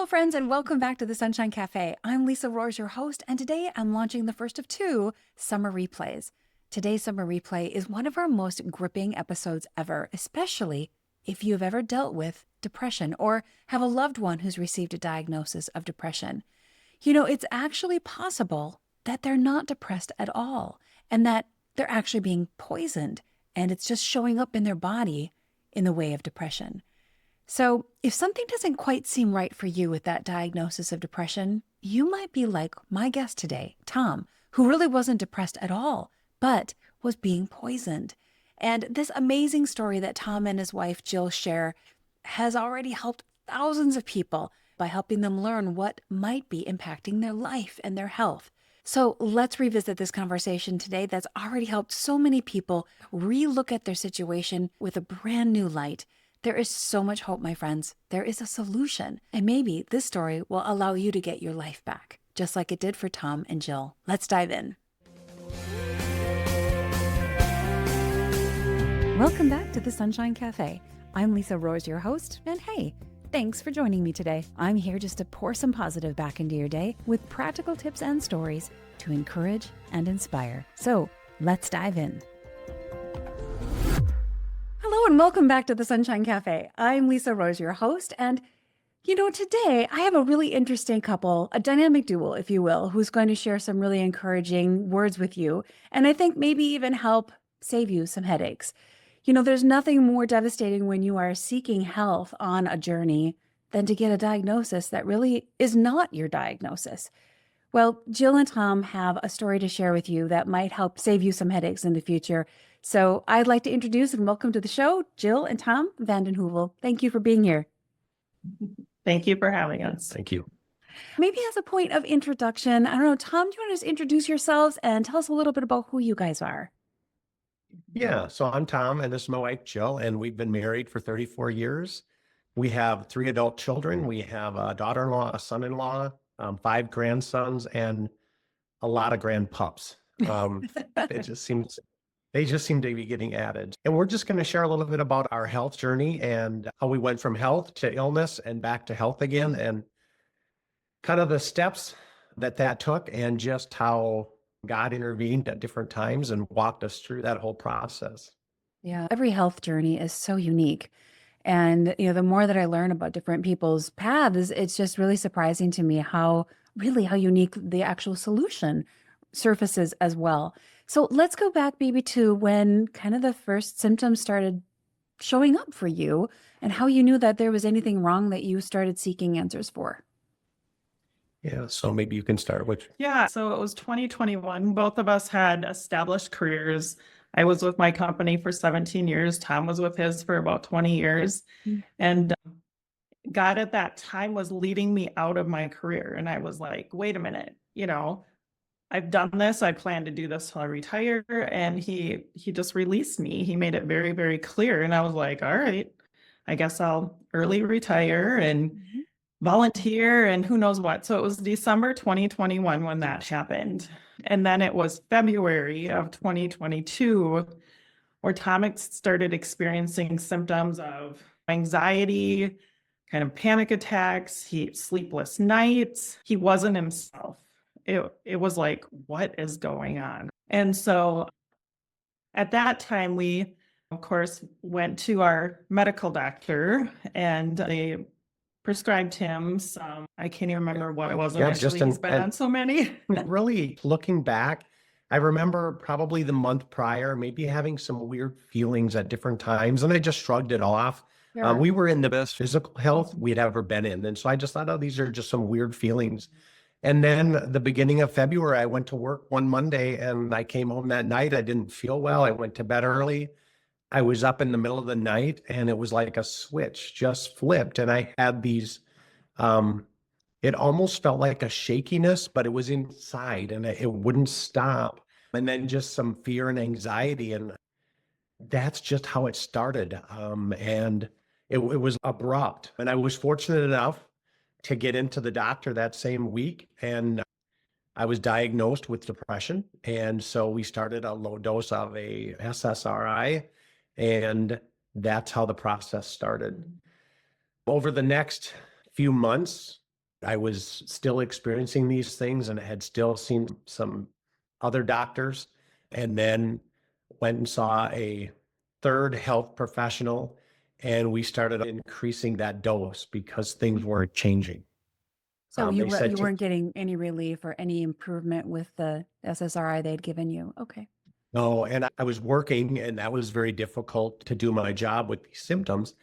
Hello, friends, and welcome back to the Sunshine Cafe. I'm Lisa Roers, your host, and today I'm launching the first of two summer replays. Today's summer replay is one of our most gripping episodes ever, especially if you've ever dealt with depression or have a loved one who's received a diagnosis of depression. You know, it's actually possible that they're not depressed at all and that they're actually being poisoned and it's just showing up in their body in the way of depression. So, if something doesn't quite seem right for you with that diagnosis of depression, you might be like my guest today, Tom, who really wasn't depressed at all, but was being poisoned. And this amazing story that Tom and his wife Jill share has already helped thousands of people by helping them learn what might be impacting their life and their health. So let's revisit this conversation today that's already helped so many people relook at their situation with a brand new light. There is so much hope, my friends. There is a solution. And maybe this story will allow you to get your life back, just like it did for Tom and Jill. Let's dive in. Welcome back to the Sunshine Cafe. I'm Lisa Roers, your host, and hey, thanks for joining me today. I'm here just to pour some positive back into your day with practical tips and stories to encourage and inspire. So let's dive in. Hello and welcome back to the Sunshine Cafe. I'm Lisa Roers, your host, and today I have a really interesting couple, a dynamic duo, if you will, who's going to share some really encouraging words with you, and I think maybe even help save you some headaches. There's nothing more devastating when you are seeking health on a journey than to get a diagnosis that really is not your diagnosis. Well, Jill and Tom have a story to share with you that might help save you some headaches in the future. So I'd like to introduce and welcome to the show, Jill and Tom Vandenheuvel. Thank you for being here. Thank you for having us. Thank you. Maybe as a point of introduction, I don't know, Tom, do you want to just introduce yourselves and tell us a little bit about who you guys are? Yeah, so I'm Tom, and this is my wife, Jill, and we've been married for 34 years. We have 3 adult children. We have a daughter-in-law, a son-in-law, 5 grandsons, and a lot of grandpups. It just seems They just seem to be getting added. And we're just going to share a little bit about our health journey and how we went from health to illness and back to health again, and kind of the steps that took, and just how God intervened at different times and walked us through that whole process. Yeah, every health journey is so unique. And, the more that I learn about different people's paths, it's just really surprising to me how unique the actual solution surfaces as well. So let's go back maybe to when kind of the first symptoms started showing up for you and how you knew that there was anything wrong that you started seeking answers for. Yeah, so maybe you can start with. Yeah, so it was 2021. Both of us had established careers. I was with my company for 17 years. Tom was with his for about 20 years. And God at that time was leading me out of my career. And I was like, wait a minute, I've done this. I plan to do this till I retire. And he just released me. He made it very, very clear. And I was like, all right, I guess I'll early retire and volunteer and who knows what. So it was December 2021 when that happened. And then it was February of 2022 where Tom started experiencing symptoms of anxiety, kind of panic attacks, sleepless nights. He wasn't himself. It was like, what is going on? And so at that time, we, of course, went to our medical doctor and they prescribed him some, I can't even remember what it was initially. He's been on so many. Really, looking back, I remember probably the month prior, maybe having some weird feelings at different times, and I just shrugged it off. Sure. We were in the best physical health we'd ever been in. And so I just thought, oh, these are just some weird feelings. And then the beginning of February, I went to work one Monday and I came home that night. I didn't feel well. I went to bed early. I was up in the middle of the night and it was like a switch just flipped. And I had these, it almost felt like a shakiness, but it was inside and it wouldn't stop. And then just some fear and anxiety. And that's just how it started. And it was abrupt. And I was fortunate enough to get into the doctor that same week. And I was diagnosed with depression. And so we started a low dose of a SSRI. And that's how the process started. Over the next few months, I was still experiencing these things and had still seen some other doctors, and then went and saw a third health professional, and we started increasing that dose because things weren't changing. So They said you to weren't getting any relief or any improvement with the SSRI they'd given you. Okay. no, and I was working, and that was very difficult to do my job with these symptoms.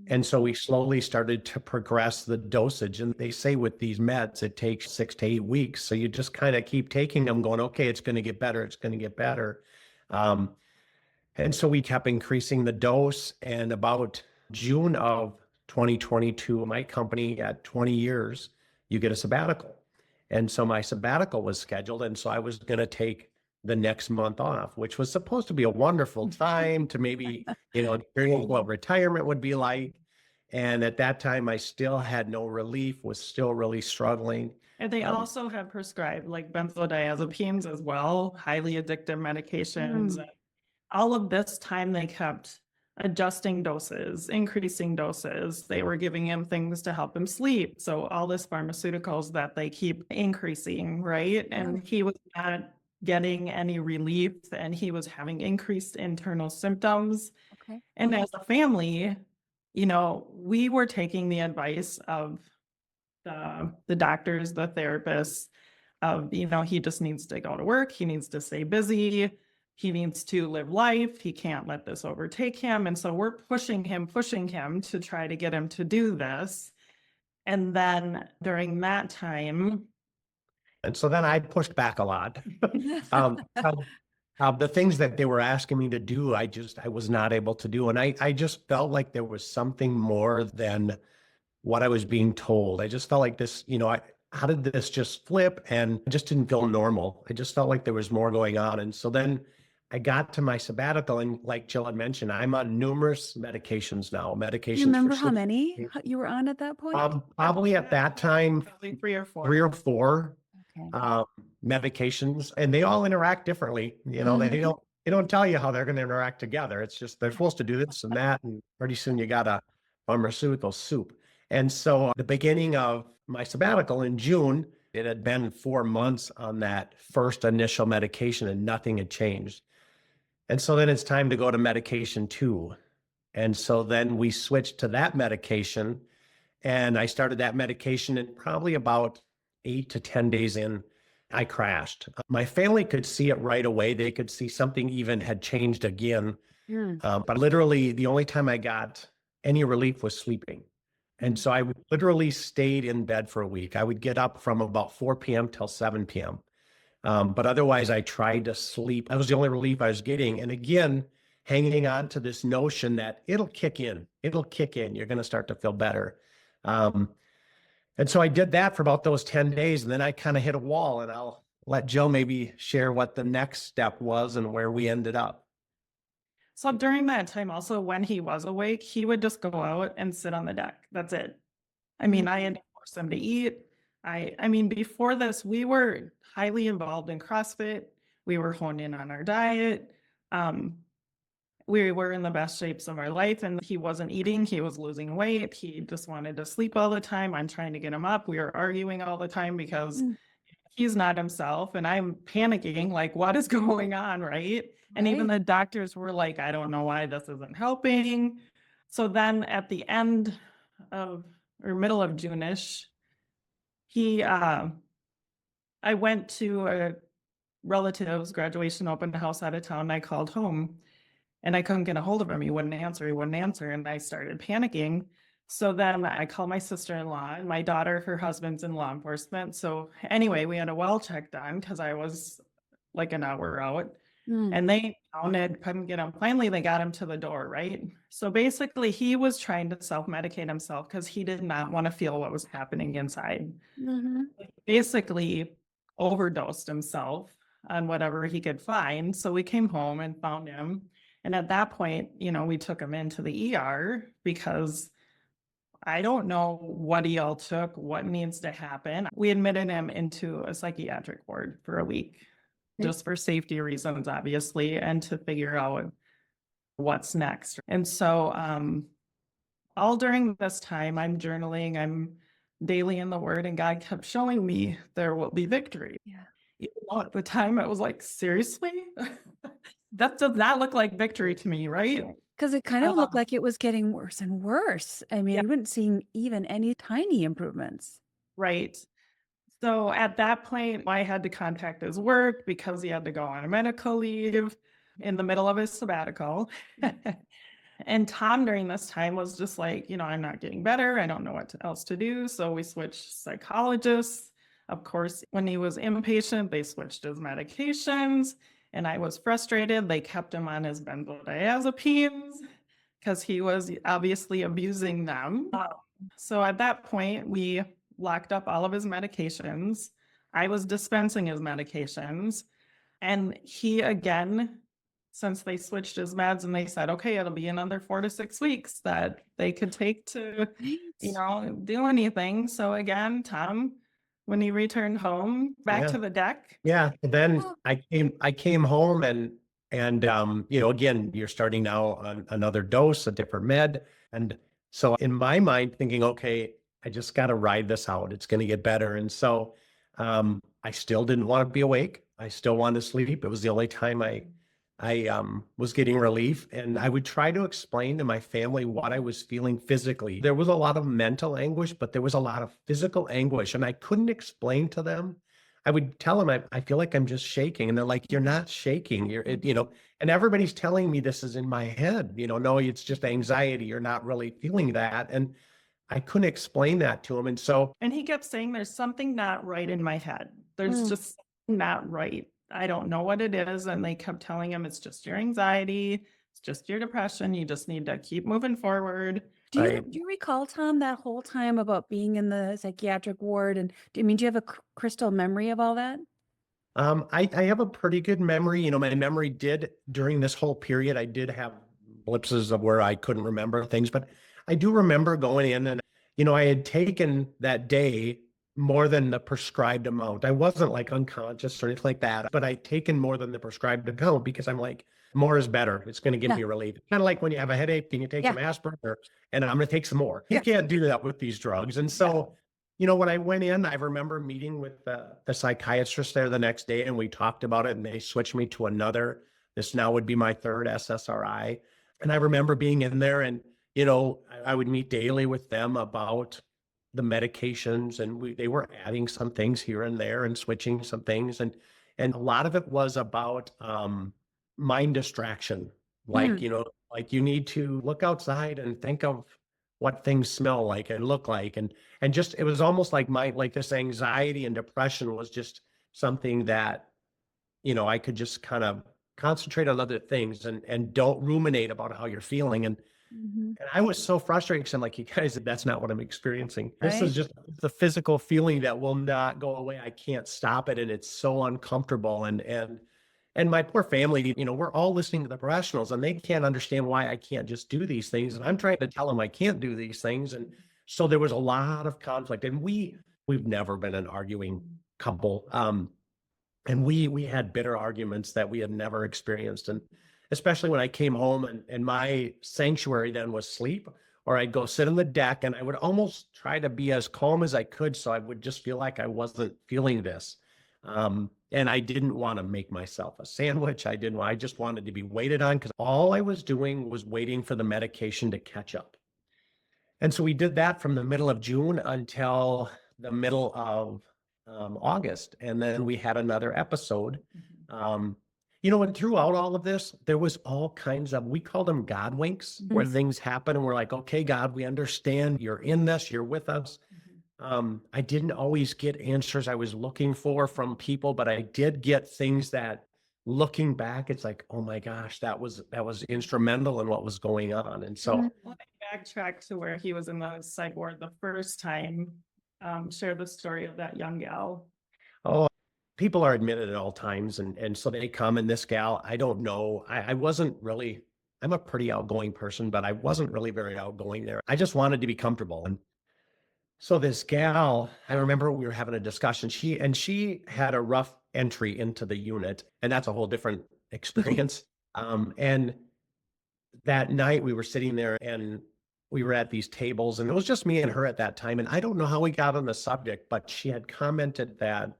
And so we slowly started to progress the dosage. And they say with these meds, it takes 6 to 8 weeks. So you just kind of keep taking them, going, okay, it's going to get better. It's going to get better. Um, and so we kept increasing the dose. And about June of 2022, my company at 20 years, you get a sabbatical. And so my sabbatical was scheduled. And so I was going to take the next month off, which was supposed to be a wonderful time to maybe, experience what retirement would be like. And at that time, I still had no relief, was still really struggling. And they also have prescribed like benzodiazepines as well, highly addictive medications. Mm. All of this time they kept adjusting doses, increasing doses. They were giving him things to help him sleep. So all this pharmaceuticals that they keep increasing, right? And he was not getting any relief, and he was having increased internal symptoms. Okay. And as a family, we were taking the advice of the doctors, the therapists, of, he just needs to go to work. He needs to stay busy. He needs to live life. He can't let this overtake him. And so we're pushing him to try to get him to do this. And then during that time, And so then I pushed back a lot. um, the things that they were asking me to do, I was not able to do. And I just felt like there was something more than what I was being told. I just felt like this, how did this just flip? And I just didn't feel normal. I just felt like there was more going on. And so then I got to my sabbatical, and like Jill had mentioned, I'm on numerous medications now. Do you remember how many you were on at that point? Probably at that time, probably 3 or 4. 3 or 4 Okay. medications, and they all interact differently. They don't tell you how they're going to interact together. It's just they're supposed to do this and that, and pretty soon you got a pharmaceutical soup. And so the beginning of my sabbatical in June, it had been 4 months on that first initial medication and nothing had changed. And so then it's time to go to medication 2. And so then we switched to that medication, and I started that medication, and probably about 8 to 10 days in, I crashed. My family could see it right away. They could see something even had changed again. But literally the only time I got any relief was sleeping. And so I literally stayed in bed for a week. I would get up from about 4 p.m. till 7 p.m. But otherwise I tried to sleep. That was the only relief I was getting. And again, hanging on to this notion that it'll kick in. It'll kick in. You're going to start to feel better. And so I did that for about those 10 days, and then I kind of hit a wall, and I'll let Jill maybe share what the next step was and where we ended up. So during that time, also when he was awake, he would just go out and sit on the deck. That's it. I mean, I had to force him to eat. I mean, before this, we were highly involved in CrossFit. We were honed in on our diet. We were in the best shapes of our life, and he wasn't eating. He was losing weight. He just wanted to sleep all the time. I'm trying to get him up. We were arguing all the time because he's not himself, and I'm panicking, like, what is going on, right? And even the doctors were like, I don't know why this isn't helping. So then at the end of, or middle of June-ish, I went to a relative's graduation open house out of town. I called home, and I couldn't get a hold of him. He wouldn't answer. And I started panicking. So then I called my sister-in-law, and my daughter, her husband's in law enforcement. So anyway, we had a well check done because I was like an hour out, and they found it, couldn't get him. Finally, they got him to the door, right? So basically he was trying to self-medicate himself because he did not want to feel what was happening inside. Basically overdosed himself on whatever he could find. So we came home and found him. And at that point, we took him into the ER because I don't know what he all took, what needs to happen. We admitted him into a psychiatric ward for a week, just for safety reasons, obviously, and to figure out what's next. And so all during this time, I'm journaling, I'm daily in the word, and God kept showing me there will be victory. Yeah. Even though at the time I was like, seriously? That does not look like victory to me, right? Because it kind of looked Um, like it was getting worse and worse. I mean, yeah, you wouldn't seeing even any tiny improvements. right. So at that point, I had to contact his work because he had to go on a medical leave in the middle of his sabbatical. And Tom during this time was just like, I'm not getting better. I don't know what else to do. So we switched psychologists. Of course, when he was inpatient, they switched his medications. And I was frustrated. They kept him on his benzodiazepines because he was obviously abusing them. So at that point, we locked up all of his medications. I was dispensing his medications. And he again, since they switched his meds and they said, okay, it'll be another 4 to 6 weeks that they could take to, do anything. So again, Tom, when he returned home, back Yeah. to the deck. Yeah. And then Oh. I came home and again, you're starting now on another dose, a different med. And so in my mind thinking, okay, I just got to ride this out. It's going to get better. And so I still didn't want to be awake. I still wanted to sleep. It was the only time I was getting relief, and I would try to explain to my family what I was feeling physically. There was a lot of mental anguish, but there was a lot of physical anguish, and I couldn't explain to them. I would tell them, I feel like I'm just shaking. And they're like, you're not shaking. And everybody's telling me this is in my head, no, it's just anxiety. You're not really feeling that. And I couldn't explain that to them. And so, And he kept saying, there's something not right in my head. There's just not right. I don't know what it is. And they kept telling him, it's just your anxiety. It's just your depression. You just need to keep moving forward. Do you recall, Tom, that whole time about being in the psychiatric ward? And do you have a crystal memory of all that? I have a pretty good memory. My memory did during this whole period, I did have blips of where I couldn't remember things, but I do remember going in and, I had taken that day more than the prescribed amount. I wasn't like unconscious or anything like that, but I'd taken more than the prescribed amount because I'm like, more is better. It's going to give me relief. Kind of like when you have a headache and you take some aspirin and I'm going to take some more. You can't do that with these drugs. And so, when I went in, I remember meeting with the psychiatrist there the next day, and we talked about it, and they switched me to another. This now would be my third SSRI. And I remember being in there and, I would meet daily with them about the medications, and they were adding some things here and there and switching some things. And a lot of it was about mind distraction. Like, like you need to look outside and think of what things smell like and look like. And just, it was almost like this anxiety and depression was just something that, I could just kind of concentrate on other things and don't ruminate about how you're feeling. And I was so frustrated because I'm like, you guys, that's not what I'm experiencing. This is just the physical feeling that will not go away. I can't stop it. And it's so uncomfortable. And my poor family, we're all listening to the professionals and they can't understand why I can't just do these things. And I'm trying to tell them I can't do these things. And so there was a lot of conflict, and we've never been an arguing couple. And we had bitter arguments that we had never experienced. And especially when I came home and my sanctuary then was sleep, or I'd go sit on the deck and I would almost try to be as calm as I could. So I would just feel like I wasn't feeling this. And I didn't want to make myself a sandwich. I just wanted to be waited on because all I was doing was waiting for the medication to catch up. And so we did that from the middle of June until the middle of August. And then we had another episode. And throughout all of this, there was all kinds of, we call them God winks, where things happen and we're like, okay, God, we understand you're in this, you're with us. I didn't always get answers I was looking for from people, but I did get things that, looking back, it's like, oh my gosh, that was instrumental in what was going on. And so Let me backtrack to where he was in the psych ward the first time. Share the story of that young gal. Oh, people are admitted at all times. And so they come, and this gal, I don't know. I wasn't really, I'm a pretty outgoing person, but I wasn't really very outgoing there. I just wanted to be comfortable. And so this gal, I remember we were having a discussion. She had a rough entry into the unit, and that's a whole different experience. And that night we were sitting there, and we were at these tables, and it was just me and her at that time. And I don't know how we got on the subject, but she had commented that,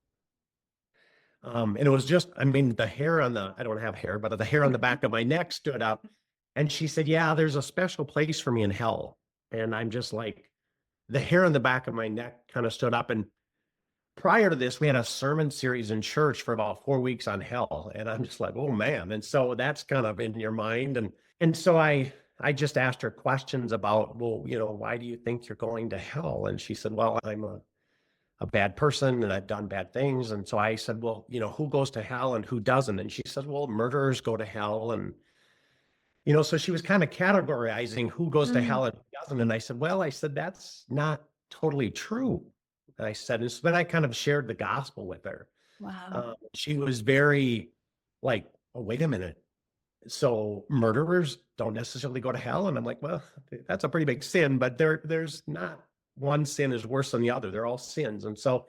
and it was just, I mean, the hair on I don't have hair, but the hair on the back of my neck stood up. And she said, yeah, there's a special place for me in hell. And I'm just like, the hair on the back of my neck kind of stood up. And prior to this, we had a sermon series in church for about 4 weeks on hell. And I'm just like, oh man. And so that's kind of in your mind. And so I just asked her questions about, well, why do you think you're going to hell? And she said, well, I'm a bad person and I've done bad things. And so I said, well, who goes to hell and who doesn't? And she said, well, murderers go to hell. And, so she was kind of categorizing who goes to hell and who doesn't. And I said, well, that's not totally true. And I said, and so then I kind of shared the gospel with her. Wow. She was very like, oh, wait a minute. So murderers don't necessarily go to hell. And I'm like, well, that's a pretty big sin, but there's not one sin is worse than the other. They're all sins. And so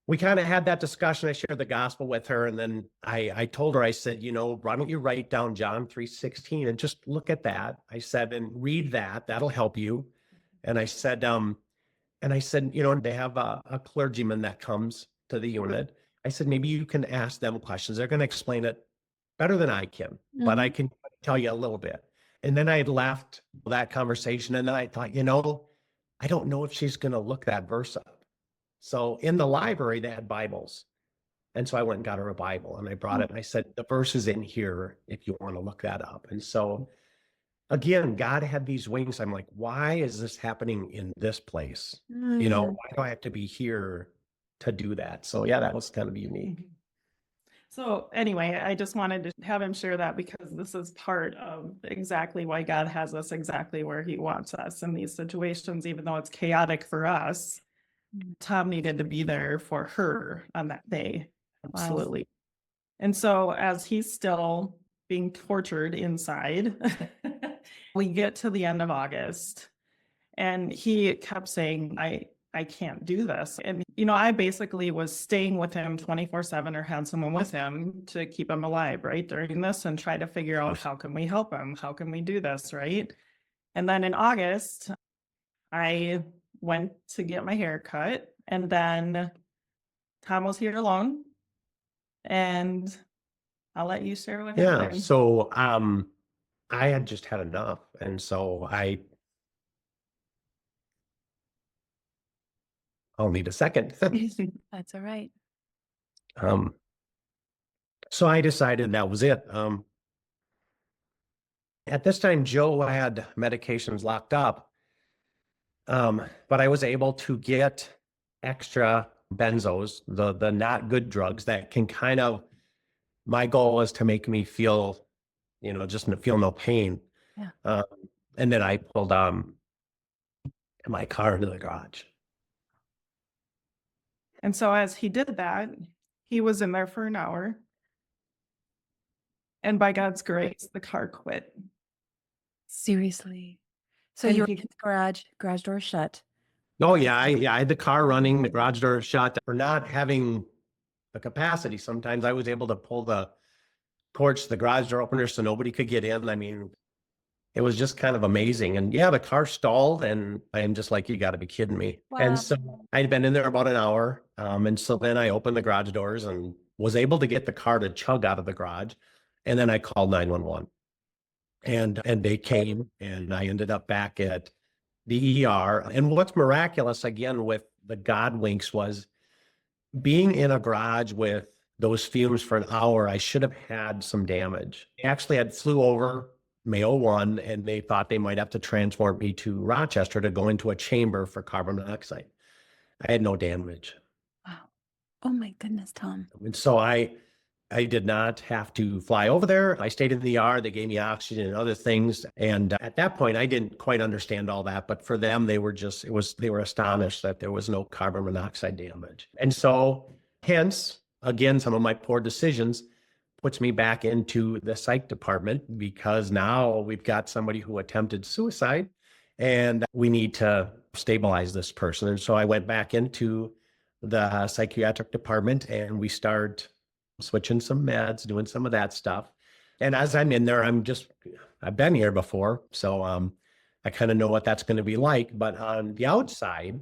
we kind of had that discussion. I shared the gospel with her. And then I told her, I said, why don't you write down John 3:16 and just look at that. I said, and read that. That'll help you. And I said, they have a clergyman that comes to the unit. I said, maybe you can ask them questions. They're going to explain it better than I can, but I can tell you a little bit. And then I had left that conversation and I thought, I don't know if she's going to look that verse up. So in the library, they had Bibles. And so I went and got her a Bible and I brought it and I said, the verse is in here if you want to look that up. And so again, God had these wings. I'm like, why is this happening in this place? Why do I have to be here to do that? So yeah, that was kind of unique. So anyway, I just wanted to have him share that because this is part of exactly why God has us exactly where he wants us in these situations, even though it's chaotic for us. Tom needed to be there for her on that day. Absolutely. Wow. And so as he's still being tortured inside, we get to the end of August and he kept saying, I can't do this. And, I basically was staying with him 24/7 or had someone with him to keep him alive, right, during this and try to figure out how can we help him? How can we do this, right? And then in August, I went to get my hair cut and then Tom was here alone and I'll let you share what happened. Yeah. So I had just had enough. And so I'll need a second. That's all right. So I decided that was it. At this time, Joe had medications locked up, but I was able to get extra benzos, the not good drugs that can kind of, my goal was to make me feel, just feel no pain. Yeah. And then I pulled my car into the garage. And so as he did that, he was in there for an hour. And by God's grace, the car quit. Seriously. So you were in the garage door shut. Oh yeah. I had the car running, the garage door shut. For not having the capacity, sometimes I was able to pull the porch, the garage door opener so nobody could get in. I mean, it was just kind of amazing. And yeah, the car stalled and I'm just like, you gotta be kidding me. Wow. And so I'd been in there about an hour. And so then I opened the garage doors and was able to get the car to chug out of the garage. And then I called 911 and they came and I ended up back at the ER. And what's miraculous again with the God winks was being in a garage with those fumes for an hour, I should have had some damage. Actually, I flew over Mayo 1 and they thought they might have to transport me to Rochester to go into a chamber for carbon monoxide. I had no damage. Wow. Oh my goodness, Tom. And so I did not have to fly over there. I stayed in the ER. They gave me oxygen and other things. And at that point, I didn't quite understand all that. But for them, they were they were astonished that there was no carbon monoxide damage. And so hence, again, some of my poor decisions puts me back into the psych department because now we've got somebody who attempted suicide and we need to stabilize this person. And so I went back into the psychiatric department and we start switching some meds, doing some of that stuff. And as I'm in there, I've been here before. So I kind of know what that's going to be like. But on the outside,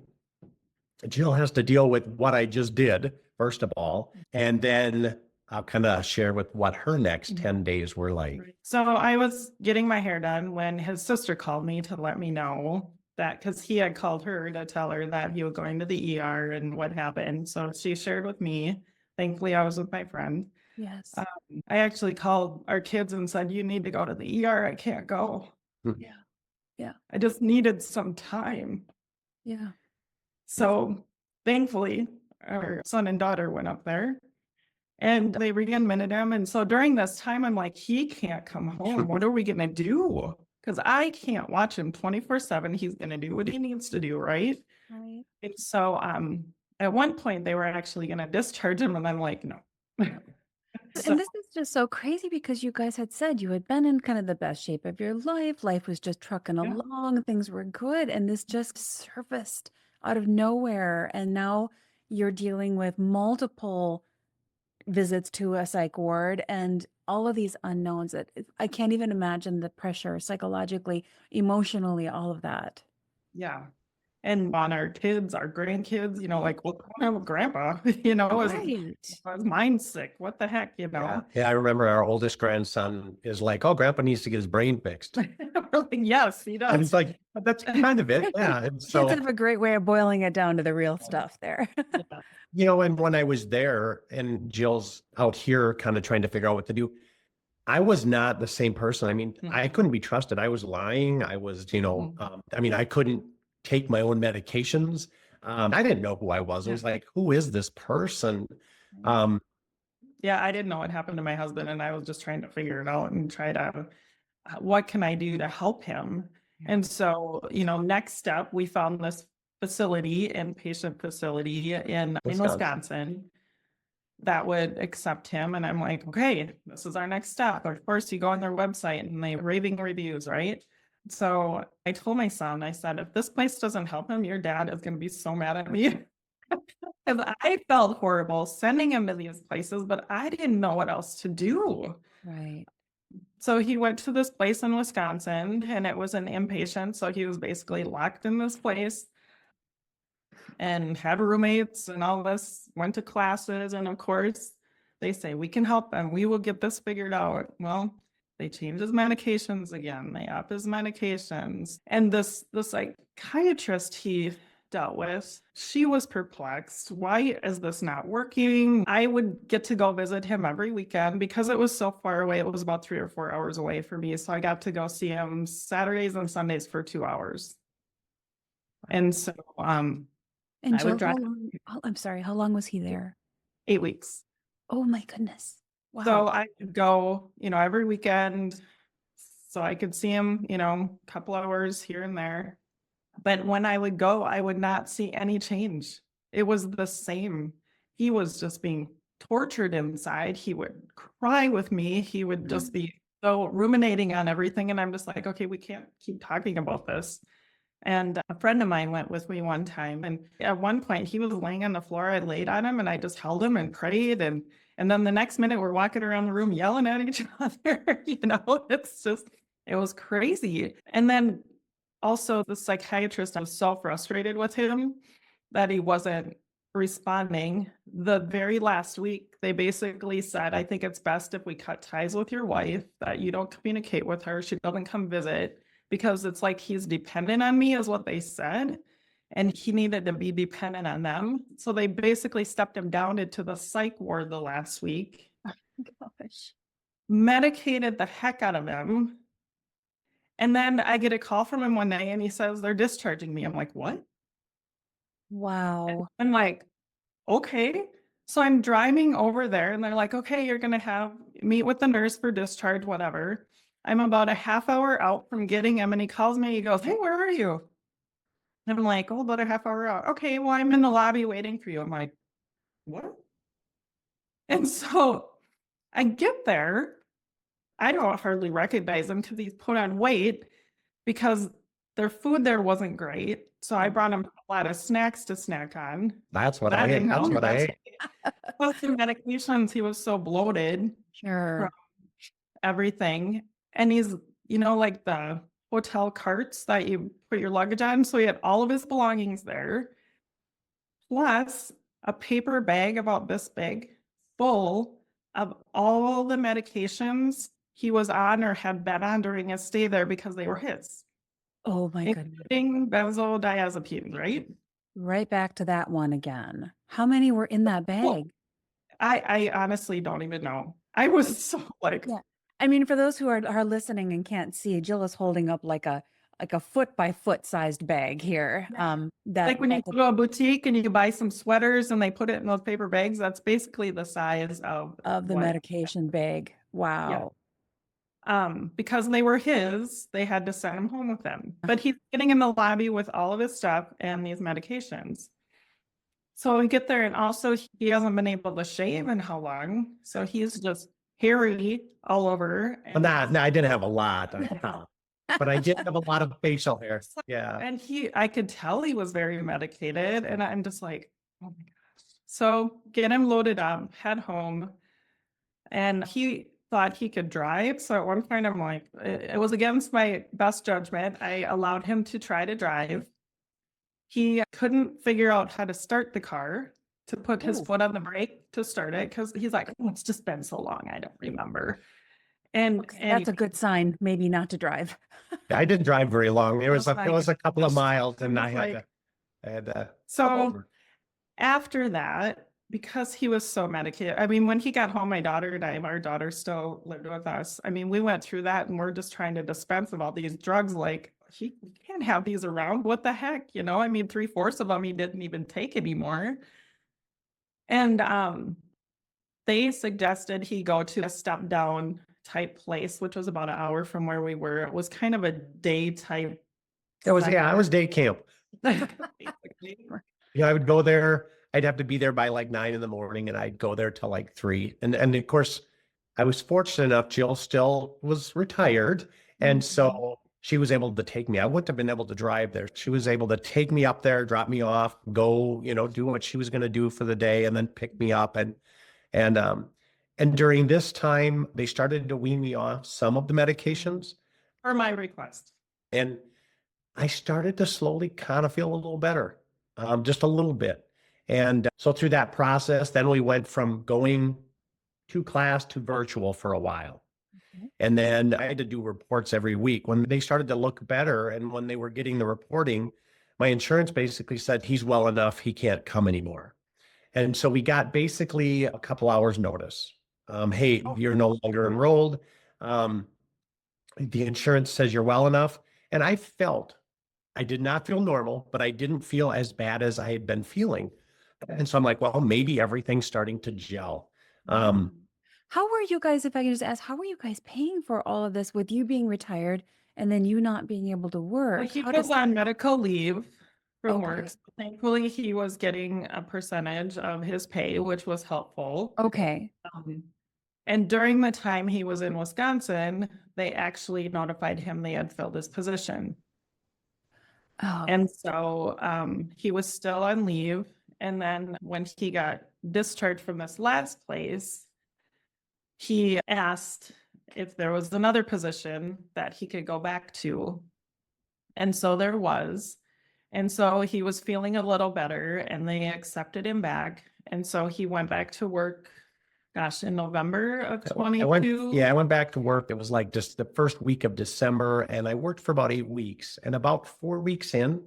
Jill has to deal with what I just did, first of all, and then I'll kind of share with what her next 10 days were like. So I was getting my hair done when his sister called me to let me know that, because he had called her to tell her that he was going to the ER and what happened. So she shared with me. Thankfully, I was with my friend. Yes. I actually called our kids and said, you need to go to the ER. I can't go. Yeah. Yeah. I just needed some time. Yeah. So thankfully, our son and daughter went up there and they readmitted him. And so during this time, I'm like, he can't come home. What are we going to do? Because I can't watch him 24/7. He's going to do what he needs to do, right? Right. And so at one point, they were actually going to discharge him. And I'm like, no. And this is just so crazy because you guys had said you had been in kind of the best shape of your life. Life was just trucking Yeah. along, things were good, and this just surfaced out of nowhere. And now you're dealing with multiple visits to a psych ward and all of these unknowns that I can't even imagine the pressure psychologically, emotionally, all of that. Yeah. And on our kids, our grandkids, like, well, I don't have a grandpa, is Right. mine's sick. What the heck, Yeah, I remember our oldest grandson is like, "Oh, Grandpa needs to get his brain fixed." We're like, yes, he And does. it's like, that's kind of it. Yeah. And Kids so, have a great way of boiling it down to the real stuff there. Yeah. and when I was there and Jill's out here kind of trying to figure out what to do, I was not the same person. I mean, I couldn't be trusted. I was lying. I was, I couldn't take my own medications. I didn't know who I was. It was like, who is this person? Um, Yeah, I didn't know what happened to my husband, and I was just trying to figure it out and try to, what can I do to help him? And so, next step, we found this inpatient facility in Wisconsin that would accept him. And I'm like, okay, this is our next step. Of course, you go on their website and they raving reviews, right? So I told my son, I said, if this place doesn't help him, your dad is going to be so mad at me. And I felt horrible sending him to these places, but I didn't know what else to do. Right. So he went to this place in Wisconsin and it was an inpatient. So he was basically locked in this place and had roommates and all this, went to classes. And of course, they say, we can help him. We will get this figured out. Well, they changed his medications again. They up his medications. And this psychiatrist he dealt with, she was perplexed. Why is this not working? I would get to go visit him every weekend because it was so far away. It was about 3 or 4 hours away for me. So I got to go see him Saturdays and Sundays for 2 hours. And so, And I Jill, would drive I'm sorry, how long was he there? 8 weeks. Oh my goodness. Wow. So I could go, every weekend. So I could see him, a couple hours here and there. But when I would go, I would not see any change. It was the same. He was just being tortured inside. He would cry with me. He would just be so ruminating on everything. And I'm just like, okay, we can't keep talking about this. And a friend of mine went with me one time. And at one point he was laying on the floor. I laid on him and I just held him and prayed. And then the next minute we're walking around the room yelling at each other. It's just, it was crazy. And then also the psychiatrist, I was so frustrated with him that he wasn't responding. The very last week, they basically said, I think it's best if we cut ties with your wife, that you don't communicate with her. She doesn't come visit. Because it's like he's dependent on me is what they said. And he needed to be dependent on them. So they basically stepped him down into the psych ward the last week. Oh gosh. Medicated the heck out of him. And then I get a call from him one day and he says, they're discharging me. I'm like, what? Wow. I'm like, okay. So I'm driving over there and they're like, okay, you're going to meet with the nurse for discharge, whatever. I'm about a half hour out from getting him and he calls me, he goes, hey, where are you? And I'm like, oh, about a half hour out. Okay, well, I'm in the lobby waiting for you. I'm like, what? And so I get there. I don't hardly recognize him because he's put on weight because their food there wasn't great. So I brought him a lot of snacks to snack on. That's what I ate. That's what I ate. Plus the medications, he was so bloated. Sure. Everything. And he's, like the hotel carts that you put your luggage on. So he had all of his belongings there, plus a paper bag about this big full of all the medications he was on or had been on during his stay there because they were his, Oh my goodness. including benzodiazepines, right? Right back to that one again. How many were in that Well, bag? I honestly don't even know. I was so like, Yeah. I mean, for those who are listening and can't see, Jill is holding up like a foot by foot sized bag here. like when you go to a boutique and you buy some sweaters and they put it in those paper bags, that's basically the size of the what, medication bag. yeah. Wow. Because they were his, they had to send him home with them. But he's getting in the lobby with all of his stuff and these medications. So we get there, and also he hasn't been able to shave in how long? So he's just hairy all over. Well, nah, I didn't have a lot, but I did have a lot of facial hair. Yeah. And I could tell he was very medicated, and I'm just like, oh my gosh. So get him loaded up, head home, and he thought he could drive. So at one point, I'm like, it was against my best judgment. I allowed him to try to drive. He couldn't figure out how to start the car, to put his foot on the brake to start it, because he's like, oh, it's just been so long, I don't remember. And That's a good sign, maybe not to drive. I didn't drive very long. It was like- it was a couple of miles, and I like- had to so after that, because he was so medicated, I mean, when he got home, my daughter and our daughter still lived with us. I mean, we went through that, and we're just trying to dispense of all these drugs. Like, we can't have these around. What the heck? You know, I mean, 3/4 of them he didn't even take anymore. And they suggested he go to a step down type place, which was about an hour from where we were. It was kind of a day type. It was, yeah, I was day camp. basically. I would go there. I'd have to be there by like 9 a.m, and I'd go there till like 3. And of course, I was fortunate enough. Jill still was retired, and so she was able to take me. I wouldn't have been able to drive there. She was able to take me up there, drop me off, go, do what she was going to do for the day, and then pick me up. And during this time, they started to wean me off some of the medications, For my request. and I started to slowly kind of feel a little better, just a little bit. And so through that process, then we went from going to class to virtual for a while. And then I had to do reports every week. When they started to look better and when they were getting the reporting, my insurance basically said, he's well enough, he can't come anymore. And so we got basically a couple hours notice. Hey, you're no longer enrolled. The insurance says you're well enough. And I did not feel normal, but I didn't feel as bad as I had been feeling. And so I'm like, well, maybe everything's starting to gel. How were you guys, if I can just ask, how were you guys paying for all of this with you being retired and then you not being able to work? Well, he How was does- on medical leave from Okay. work. Thankfully, he was getting a percentage of his pay, which was helpful. Okay. And during the time he was in Wisconsin, they actually notified him they had filled his position. Oh, And so he was still on leave. And then when he got discharged from this last place, he asked if there was another position that he could go back to. And so there was. And so he was feeling a little better, and they accepted him back. And so he went back to work, gosh, in November of 22. I went back to work. It was like just the first week of December, and I worked for about 8 weeks. And about 4 weeks in,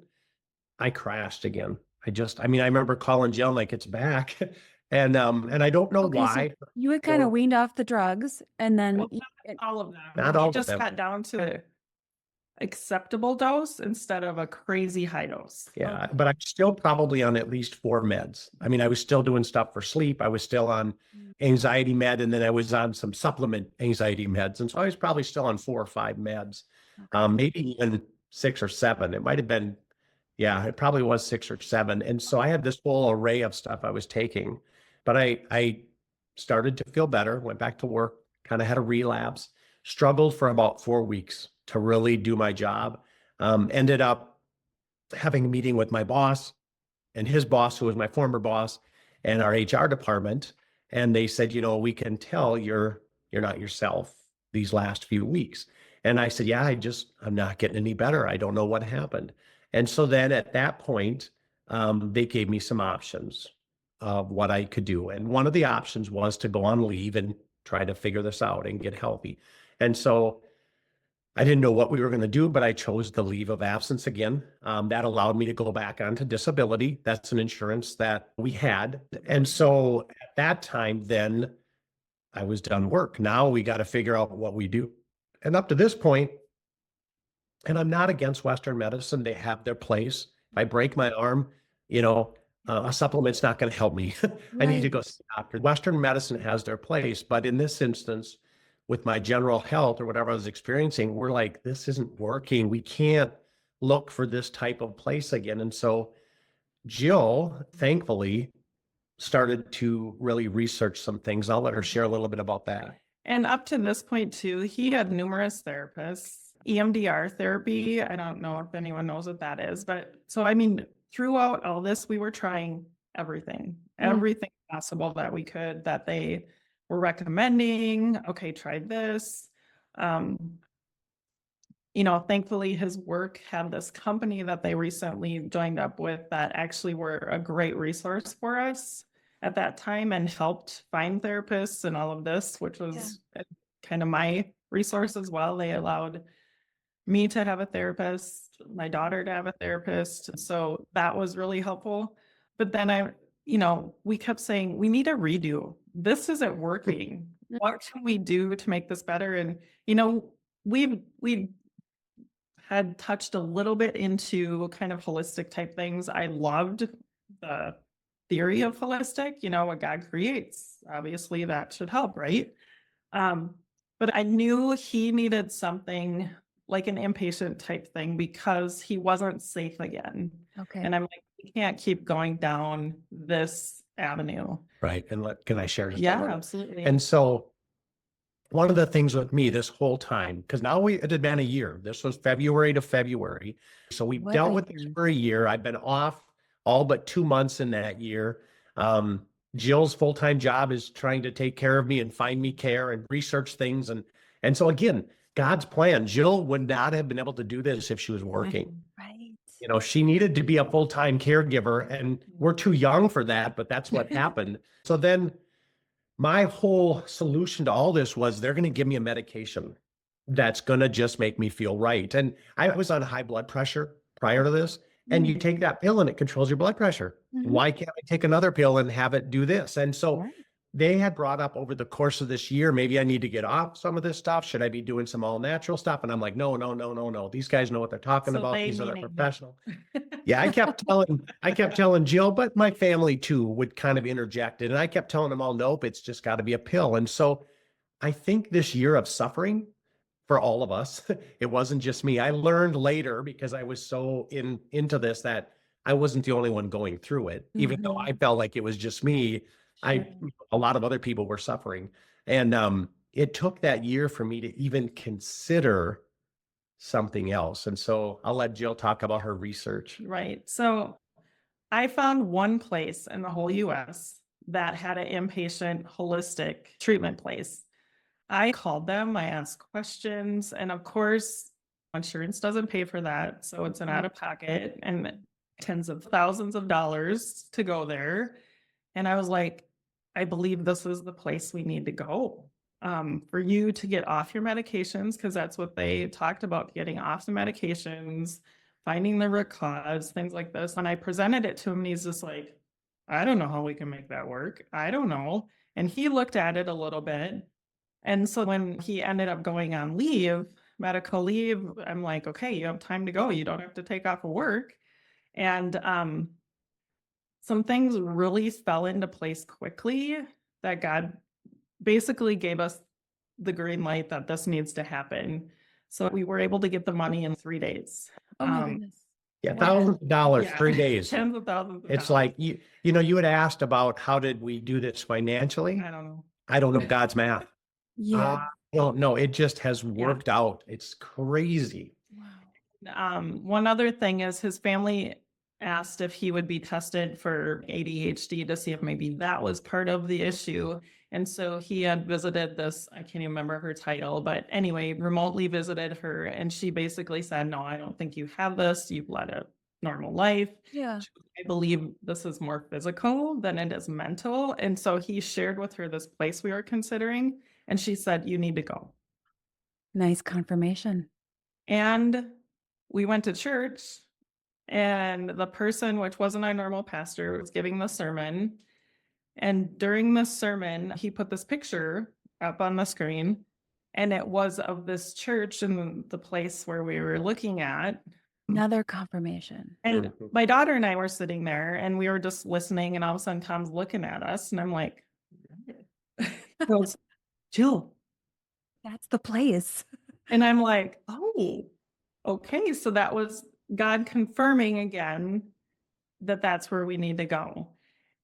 I crashed again. I remember calling Jill like, it's back. And I don't know Okay, so why. you had kind Or- of weaned off the drugs and then Well, all of them. Not He all of just them. got down to acceptable dose instead of a crazy high dose. Yeah, but I'm still probably on at least 4 meds. I mean, I was still doing stuff for sleep. I was still on anxiety med, and then I was on some supplement anxiety meds. And so I was probably still on 4 or 5 meds, maybe even 6 or 7. It might have been, yeah, it probably was 6 or 7. And so I had this whole array of stuff I was taking, but I started to feel better, went back to work, kind of had a relapse, struggled for about 4 weeks to really do my job. Ended up having a meeting with my boss and his boss, who was my former boss, and our HR department. And they said, we can tell you're not yourself these last few weeks. And I said, yeah, I'm not getting any better. I don't know what happened. And so then at that point, they gave me some options of what I could do. And one of the options was to go on leave and try to figure this out and get healthy. And so I didn't know what we were going to do, but I chose the leave of absence again. That allowed me to go back onto disability. That's an insurance that we had. And so at that time, then I was done work. Now we got to figure out what we do. And up to this point, and I'm not against Western medicine, they have their place. If I break my arm, you know, a supplement's not going to help me. I need to go see a doctor. Western medicine has their place, but in this instance, with my general health or whatever I was experiencing, we're like, this isn't working. We can't look for this type of place again. And so Jill, thankfully, started to really research some things. I'll let her share a little bit about that. And up to this point too, he had numerous therapists, EMDR therapy. I don't know if anyone knows what that is, but so, I mean, throughout all this, we were trying everything possible that we could, that they were recommending. Okay, try this. Thankfully his work had this company that they recently joined up with that actually were a great resource for us at that time and helped find therapists and all of this, which was kind of my resource as well. They allowed me to have a therapist, my daughter to have a therapist. So that was really helpful. But then we kept saying, we need a redo. This isn't working. What can we do to make this better? And, we had touched a little bit into kind of holistic type things. I loved the theory of holistic, what God creates. Obviously that should help, right? But I knew he needed something like an inpatient type thing because he wasn't safe again. Okay. And I'm like, we can't keep going down this avenue. Right. And can I share just a Yeah, little? absolutely. And so one of the things with me this whole time, because now it had been a year. This was February to February. So we dealt with this for a year. I've been off all but 2 months in that year. Jill's full-time job is trying to take care of me and find me care and research things. And so again, God's plan. Jill would not have been able to do this if she was working. Right. She needed to be a full-time caregiver, and we're too young for that, but that's what happened. So then my whole solution to all this was they're going to give me a medication that's going to just make me feel right. And I was on high blood pressure prior to this, and you take that pill and it controls your blood pressure. Why can't I take another pill and have it do this? And so they had brought up over the course of this year, maybe I need to get off some of this stuff. Should I be doing some all natural stuff? And I'm like, no. These guys know what they're talking about. These are professional. Yeah, I kept telling Jill, but my family too would kind of interject it. And I kept telling them all, nope, it's just got to be a pill. And so I think this year of suffering for all of us, it wasn't just me. I learned later because I was so into this that I wasn't the only one going through it, even though I felt like it was just me. A lot of other people were suffering. And it took that year for me to even consider something else. And so I'll let Jill talk about her research. Right. So I found one place in the whole US that had an inpatient holistic treatment place. I called them, I asked questions, and of course, insurance doesn't pay for that. So it's an out of pocket and tens of thousands of dollars to go there. And I was like, I believe this is the place we need to go for you to get off your medications, because that's what they talked about, getting off the medications, finding the root cause, things like this. And I presented it to him and he's just like, I don't know how we can make that work. I don't know. And he looked at it a little bit. And so when he ended up going on leave, medical leave, I'm like, okay, you have time to go. You don't have to take off of work. And some things really fell into place quickly that God basically gave us the green light that this needs to happen. So we were able to get the money in 3 days. Oh my goodness. Yeah, thousands of dollars, 3 days. Tens of thousands of It's dollars. like, you had asked about how did we do this financially? I don't know. I don't know God's math. Yeah. I don't know. It just has worked out. It's crazy. Wow. One other thing is his family asked if he would be tested for ADHD to see if maybe that was part of the issue. And so he had visited this, I can't even remember her title, but anyway, remotely visited her. And she basically said, no, I don't think you have this. You've led a normal life. Yeah. I believe this is more physical than it is mental. And so he shared with her this place we were considering. And she said, you need to go. Nice confirmation. And we went to church, and the person, which wasn't our normal pastor, was giving the sermon. And during the sermon, he put this picture up on the screen, and it was of this church in the place where we were looking at. Another confirmation. And my daughter and I were sitting there, and we were just listening, and all of a sudden Tom's looking at us, and I'm like, he goes, Jill. That's the place. And I'm like, oh, okay. So that was God confirming again that that's where we need to go.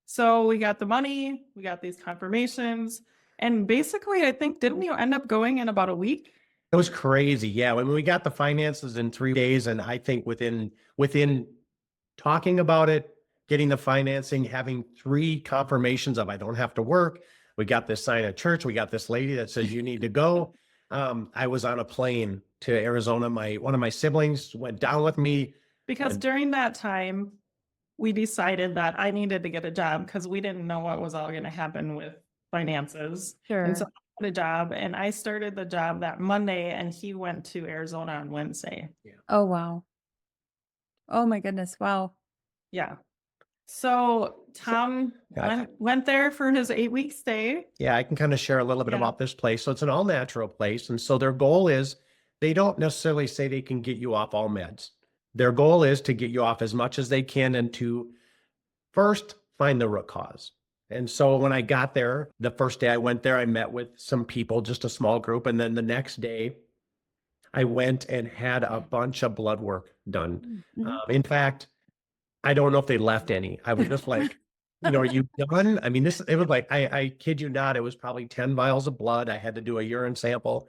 So we got the money, we got these confirmations, and basically, I think, didn't you end up going in about a week? It was crazy. Yeah. When we got the finances in 3 days, and I think within talking about it, getting the financing, having 3 confirmations of I don't have to work. We got this sign at church. We got this lady that says you need to go. I was on a plane to Arizona. One of my siblings went down with me. Because during that time, we decided that I needed to get a job because we didn't know what was all going to happen with finances. Sure. And so I got a job, and I started the job that Monday, and he went to Arizona on Wednesday. Oh, wow. Oh, my goodness. Wow. Yeah. So Tom went there for his 8-week stay. Yeah, I can kind of share a little bit Yeah. about this place. So it's an all natural place. And so their goal is they don't necessarily say they can get you off all meds. Their goal is to get you off as much as they can and to first find the root cause. And so when I got there, the first day I went there, I met with some people, just a small group. And then the next day, I went and had a bunch of blood work done. Mhm. In fact, I don't know if they left any. I was just like, are you done? I mean, it was like, I kid you not, it was probably 10 vials of blood. I had to do a urine sample.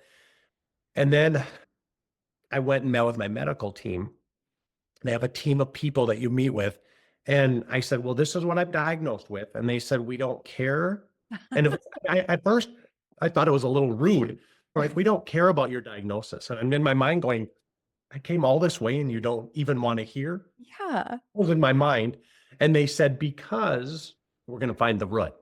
And then I went and met with my medical team. They have a team of people that you meet with. And I said, well, this is what I'm diagnosed with. And they said, we don't care. And at first, I thought it was a little rude. Like, we don't care about your diagnosis. And I'm in my mind going, I came all this way and you don't even want to hear? Yeah. It was in my mind. And they said, because we're going to find the root.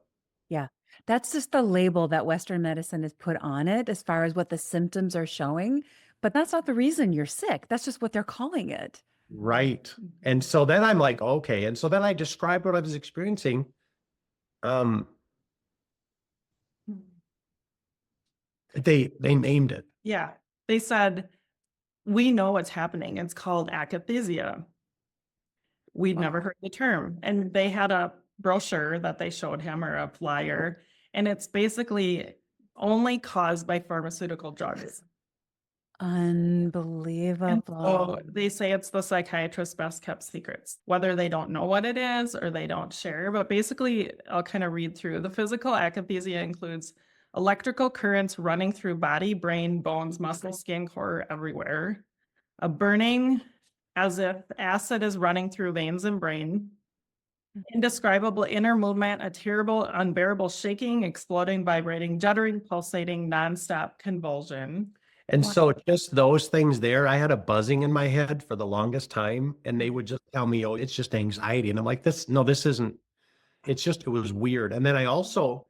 Yeah. That's just the label that Western medicine has put on it as far as what the symptoms are showing. But that's not the reason you're sick. That's just what they're calling it. Right. And so then I'm like, okay. And so then I described what I was experiencing. They named it. Yeah. They said, we know what's happening. It's called akathisia. We'd never heard the term. And they had a brochure that they showed him, or a flyer. And it's basically only caused by pharmaceutical drugs. Unbelievable. So they say it's the psychiatrist's best kept secrets, whether they don't know what it is or they don't share. But basically, I'll kind of read through. The physical akathisia includes electrical currents running through body, brain, bones, muscle, skin, core, everywhere. A burning as if acid is running through veins and brain. Indescribable inner movement, a terrible, unbearable shaking, exploding, vibrating, juddering, pulsating, nonstop convulsion. And so just those things there, I had a buzzing in my head for the longest time, and they would just tell me, oh, it's just anxiety. And I'm like, this isn't, it was weird. And then I also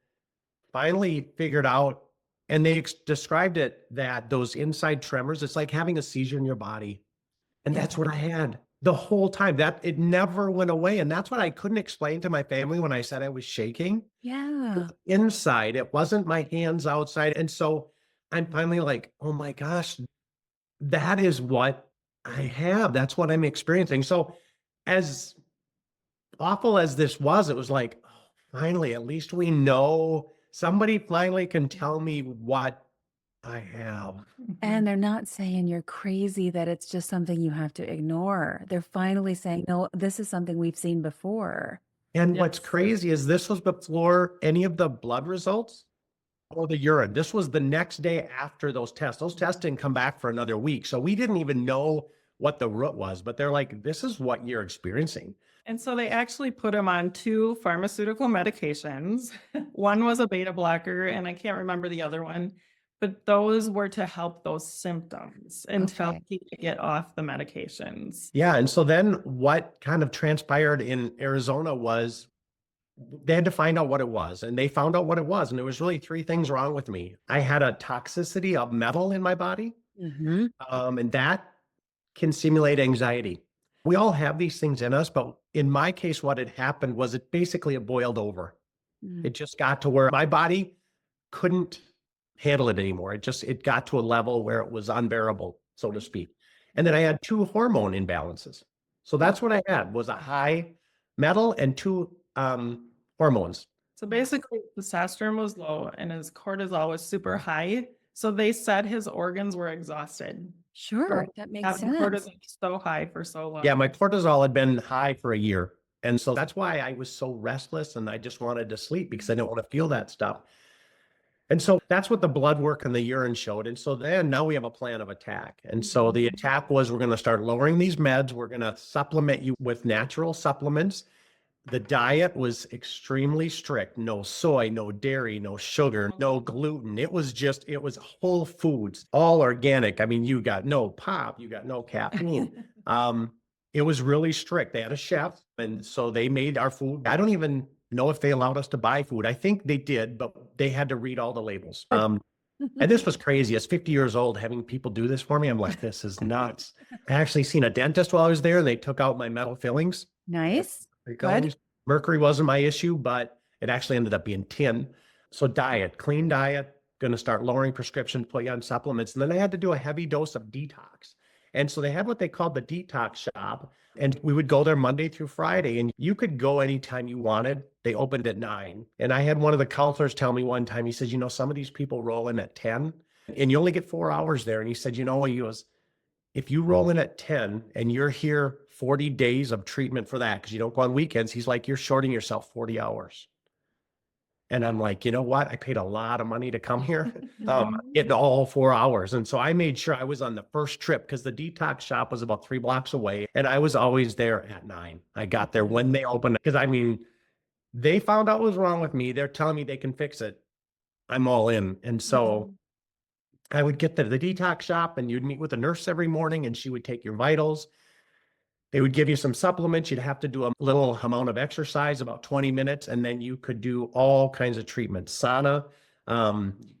finally figured out, and they described it, that those inside tremors, it's like having a seizure in your body. And that's what I had the whole time. That it never went away. And that's what I couldn't explain to my family when I said I was shaking. Yeah. Inside, it wasn't my hands outside. And so I'm finally like, oh my gosh, that is what I have. That's what I'm experiencing. So as awful as this was, it was like, oh, finally, at least we know, somebody finally can tell me what I have. And they're not saying you're crazy, that it's just something you have to ignore. They're finally saying, no, this is something we've seen before. And what's Yes. crazy is this was before any of the blood results or the urine. This was the next day after those tests. Those tests didn't come back for another week. So we didn't even know what the root was, but they're like, this is what you're experiencing. And so they actually put him on 2 pharmaceutical medications. One was a beta blocker, and I can't remember the other one, but those were to help those symptoms until Okay. he could get off the medications. Yeah. And so then what kind of transpired in Arizona was they had to find out what it was, and they found out what it was. And there was really 3 things wrong with me. I had a toxicity of metal in my body, Mm-hmm. and that can simulate anxiety. We all have these things in us, but in my case, what had happened was it boiled over. Mm. It just got to where my body couldn't handle it anymore. It got to a level where it was unbearable, so to speak. And then I had 2 hormone imbalances. So that's what I had, was a high metal and 2 hormones. So basically, testosterone was low and his cortisol was super high. So they said his organs were exhausted. Sure, that makes Having sense. cortisol so high for so long. Yeah, my cortisol had been high for a year. And so that's why I was so restless and I just wanted to sleep because I didn't want to feel that stuff. And so that's what the blood work and the urine showed. And so then now we have a plan of attack. And so the attack was we're going to start lowering these meds. We're going to supplement you with natural supplements. The diet was extremely strict. No soy, no dairy, no sugar, no gluten. It was whole foods, all organic. I mean, you got no pop, you got no caffeine. It was really strict. They had a chef, and so they made our food. I don't even know if they allowed us to buy food. I think they did, but they had to read all the labels. And this was crazy. As 50 years old, having people do this for me, I'm like, this is nuts. I actually seen a dentist while I was there. They took out my metal fillings. Nice. Good. Good. Mercury wasn't my issue, but it actually ended up being tin. So diet, clean diet, going to start lowering prescription, put you on supplements. And then I had to do a heavy dose of detox. And so they had what they called the detox shop. And we would go there Monday through Friday, and you could go anytime you wanted. They opened at 9. And I had one of the counselors tell me one time, he says, you know, some of these people roll in at 10 and you only get 4 hours there. And he said, you know, he goes, if you roll in at 10 and you're here 40 days of treatment for that, because you don't go on weekends, he's like, you're shorting yourself 40 hours. And I'm like, you know what? I paid a lot of money to come here, getting all 4 hours. And so I made sure I was on the first trip because the detox shop was about 3 blocks away. And I was always there at 9. I got there when they opened, because I mean, they found out what was wrong with me. They're telling me they can fix it. I'm all in. And so I would get to the detox shop and you'd meet with a nurse every morning and she would take your vitals. They would give you some supplements. You'd have to do a little amount of exercise, about 20 minutes, and then you could do all kinds of treatments. Sauna,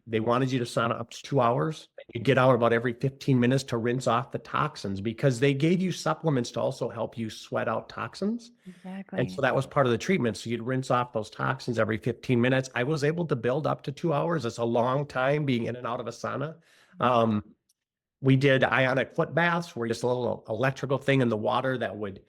they wanted you to sauna up to 2 hours. You'd get out about every 15 minutes to rinse off the toxins because they gave you supplements to also help you sweat out toxins. Exactly. And so that was part of the treatment. So you'd rinse off those toxins every 15 minutes. I was able to build up to 2 hours. It's a long time being in and out of a sauna. We did ionic foot baths where just a little electrical thing in the water that would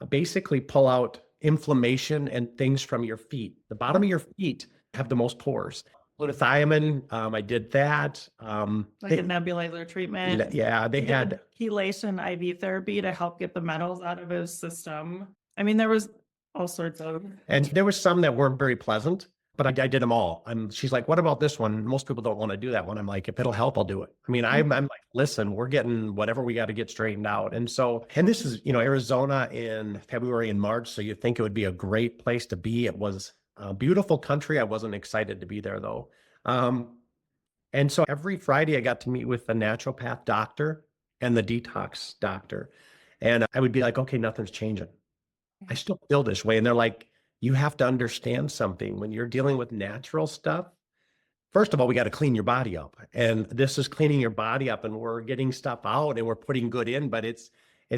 basically pull out inflammation and things from your feet. The bottom of your feet have the most pores. Glutathione, I did that. Like a nebulizer treatment. Yeah, they had chelation IV therapy to help get the metals out of his system. I mean, there was all sorts of. And there was some that weren't very pleasant, but I did them all. She's like, what about this one? Most people don't want to do that one. I'm like, if it'll help, I'll do it. I mean, I'm like, listen, we're getting whatever we got to get straightened out. And so, and this is, Arizona in February and March. So you'd think it would be a great place to be. It was a beautiful country. I wasn't excited to be there though. And so every Friday I got to meet with the naturopath doctor and the detox doctor. And I would be like, okay, nothing's changing. I still feel this way. And they're like, you have to understand something when you're dealing with natural stuff. First of all, we got to clean your body up. And this is cleaning your body up and we're getting stuff out and we're putting good in, but it's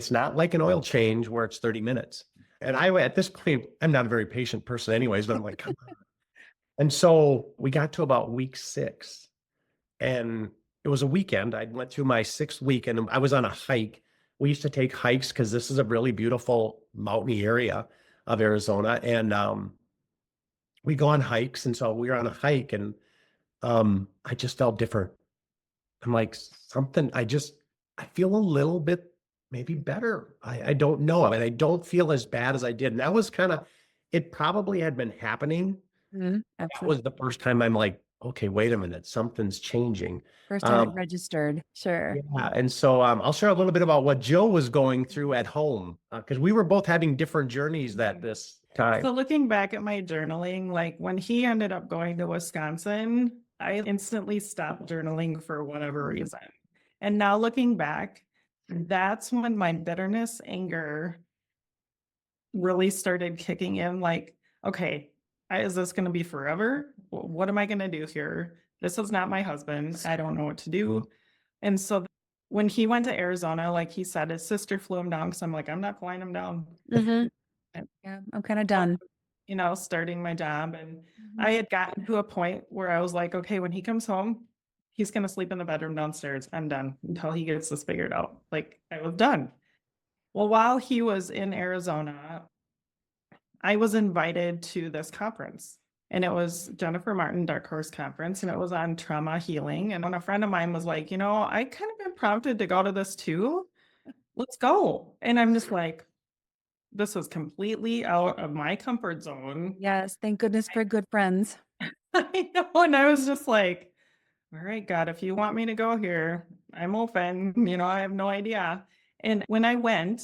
not like an oil change where it's 30 minutes. And at this point, I'm not a very patient person anyways, but I'm like, come on. And so we got to about week 6 and it was a weekend. I went through my 6th week and I was on a hike. We used to take hikes because this is a really beautiful mountainy area of Arizona. And we go on hikes. And so we were on a hike and I just felt different. I'm like, I feel a little bit maybe better. I don't know. I mean, I don't feel as bad as I did. And that was it probably had been happening. That was the first time I'm like, okay, wait a minute, something's changing. First time it registered. Sure. Yeah, and so I'll share a little bit about what Jill was going through at home because we were both having different journeys that this time. So looking back at my journaling, like when he ended up going to Wisconsin, I instantly stopped journaling for whatever reason. And now looking back, that's when my bitterness, anger really started kicking in. Like, okay, is this going to be forever? What am I going to do here? This is not my husband. I don't know what to do. And so when he went to Arizona, like he said, his sister flew him down because I'm like, I'm not flying him down. Mhm. Yeah, I'm kind of done. You know, starting my job. And I had gotten to a point where I was like, okay, when he comes home, he's going to sleep in the bedroom downstairs. I'm done until he gets this figured out. Like I was done. Well, while he was in Arizona, I was invited to this conference. And it was Jennifer Martin Dark Horse Conference, and it was on trauma healing. And when a friend of mine was like, you know, I kind of been prompted to go to this too. Let's go. And I'm just like, this is completely out of my comfort zone. Yes, thank goodness for good friends. I know. And I was just like, all right, God, if you want me to go here, I'm open. You know, I have no idea. And when I went,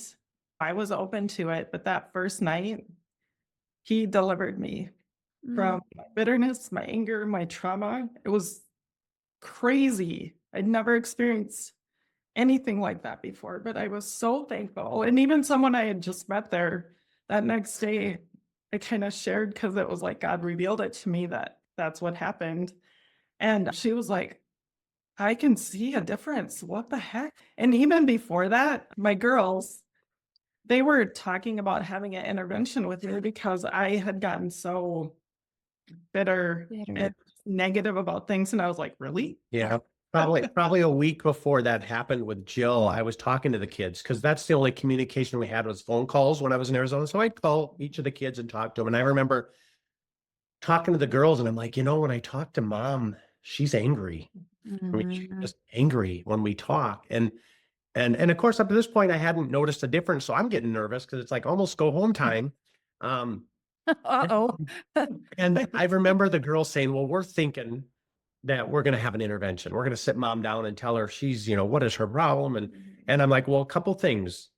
I was open to it. But that first night, he delivered me from my bitterness, my anger, my trauma. It was crazy. I'd never experienced anything like that before, but I was so thankful. And even someone I had just met there that next day, I kind of shared because it was like God revealed it to me that that's what happened. And she was like, I can see a difference. What the heck? And even before that, my girls, they were talking about having an intervention with me because I had gotten so bitter and negative about things. And I was like, really? Yeah. Probably a week before that happened with Jill, I was talking to the kids because that's the only communication we had was phone calls when I was in Arizona. So I'd call each of the kids and talk to them. And I remember talking to the girls and I'm like, you know, when I talk to mom, she's angry. I mean, she's just angry when we talk. And of course, up to this point, I hadn't noticed a difference. So I'm getting nervous because it's like almost go home time. Uh-oh. And I remember the girls saying, well, we're thinking that we're going to have an intervention. We're going to sit mom down and tell her she's, you know, what is her problem? And I'm like, well, a couple things.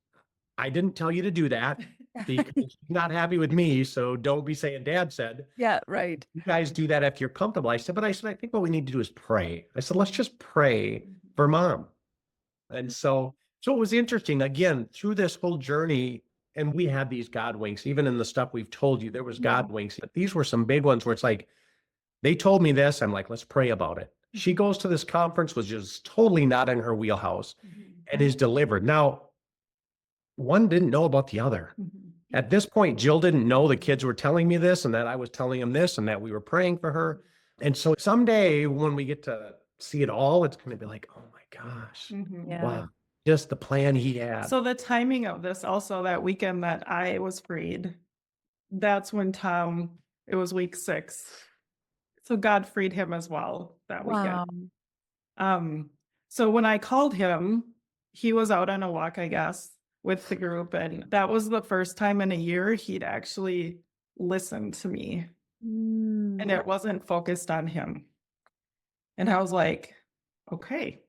I didn't tell you to do that because she's not happy with me. So don't be saying dad said. Yeah, right. You guys do that if you're comfortable. I said, I think what we need to do is pray. I said, let's just pray for mom. And so it was interesting again, through this whole journey, and we had these God winks, even in the stuff we've told you, there was God winks, but these were some big ones where it's like, they told me this. I'm like, let's pray about it. She goes to this conference, was just totally not in her wheelhouse and is delivered. Now, one didn't know about the other. At this point, Jill didn't know the kids were telling me this and that I was telling them this and that we were praying for her. And so someday when we get to see it all, it's going to be like, oh my gosh, Yeah. wow, just the plan he had. So the timing of this also, that weekend that I was freed, that's when Tom, it was week 6. So God freed him as well that weekend. Wow. So when I called him, he was out on a walk, I guess, with the group. And that was the first time in a year he'd actually listened to me. And it wasn't focused on him. And I was like, okay,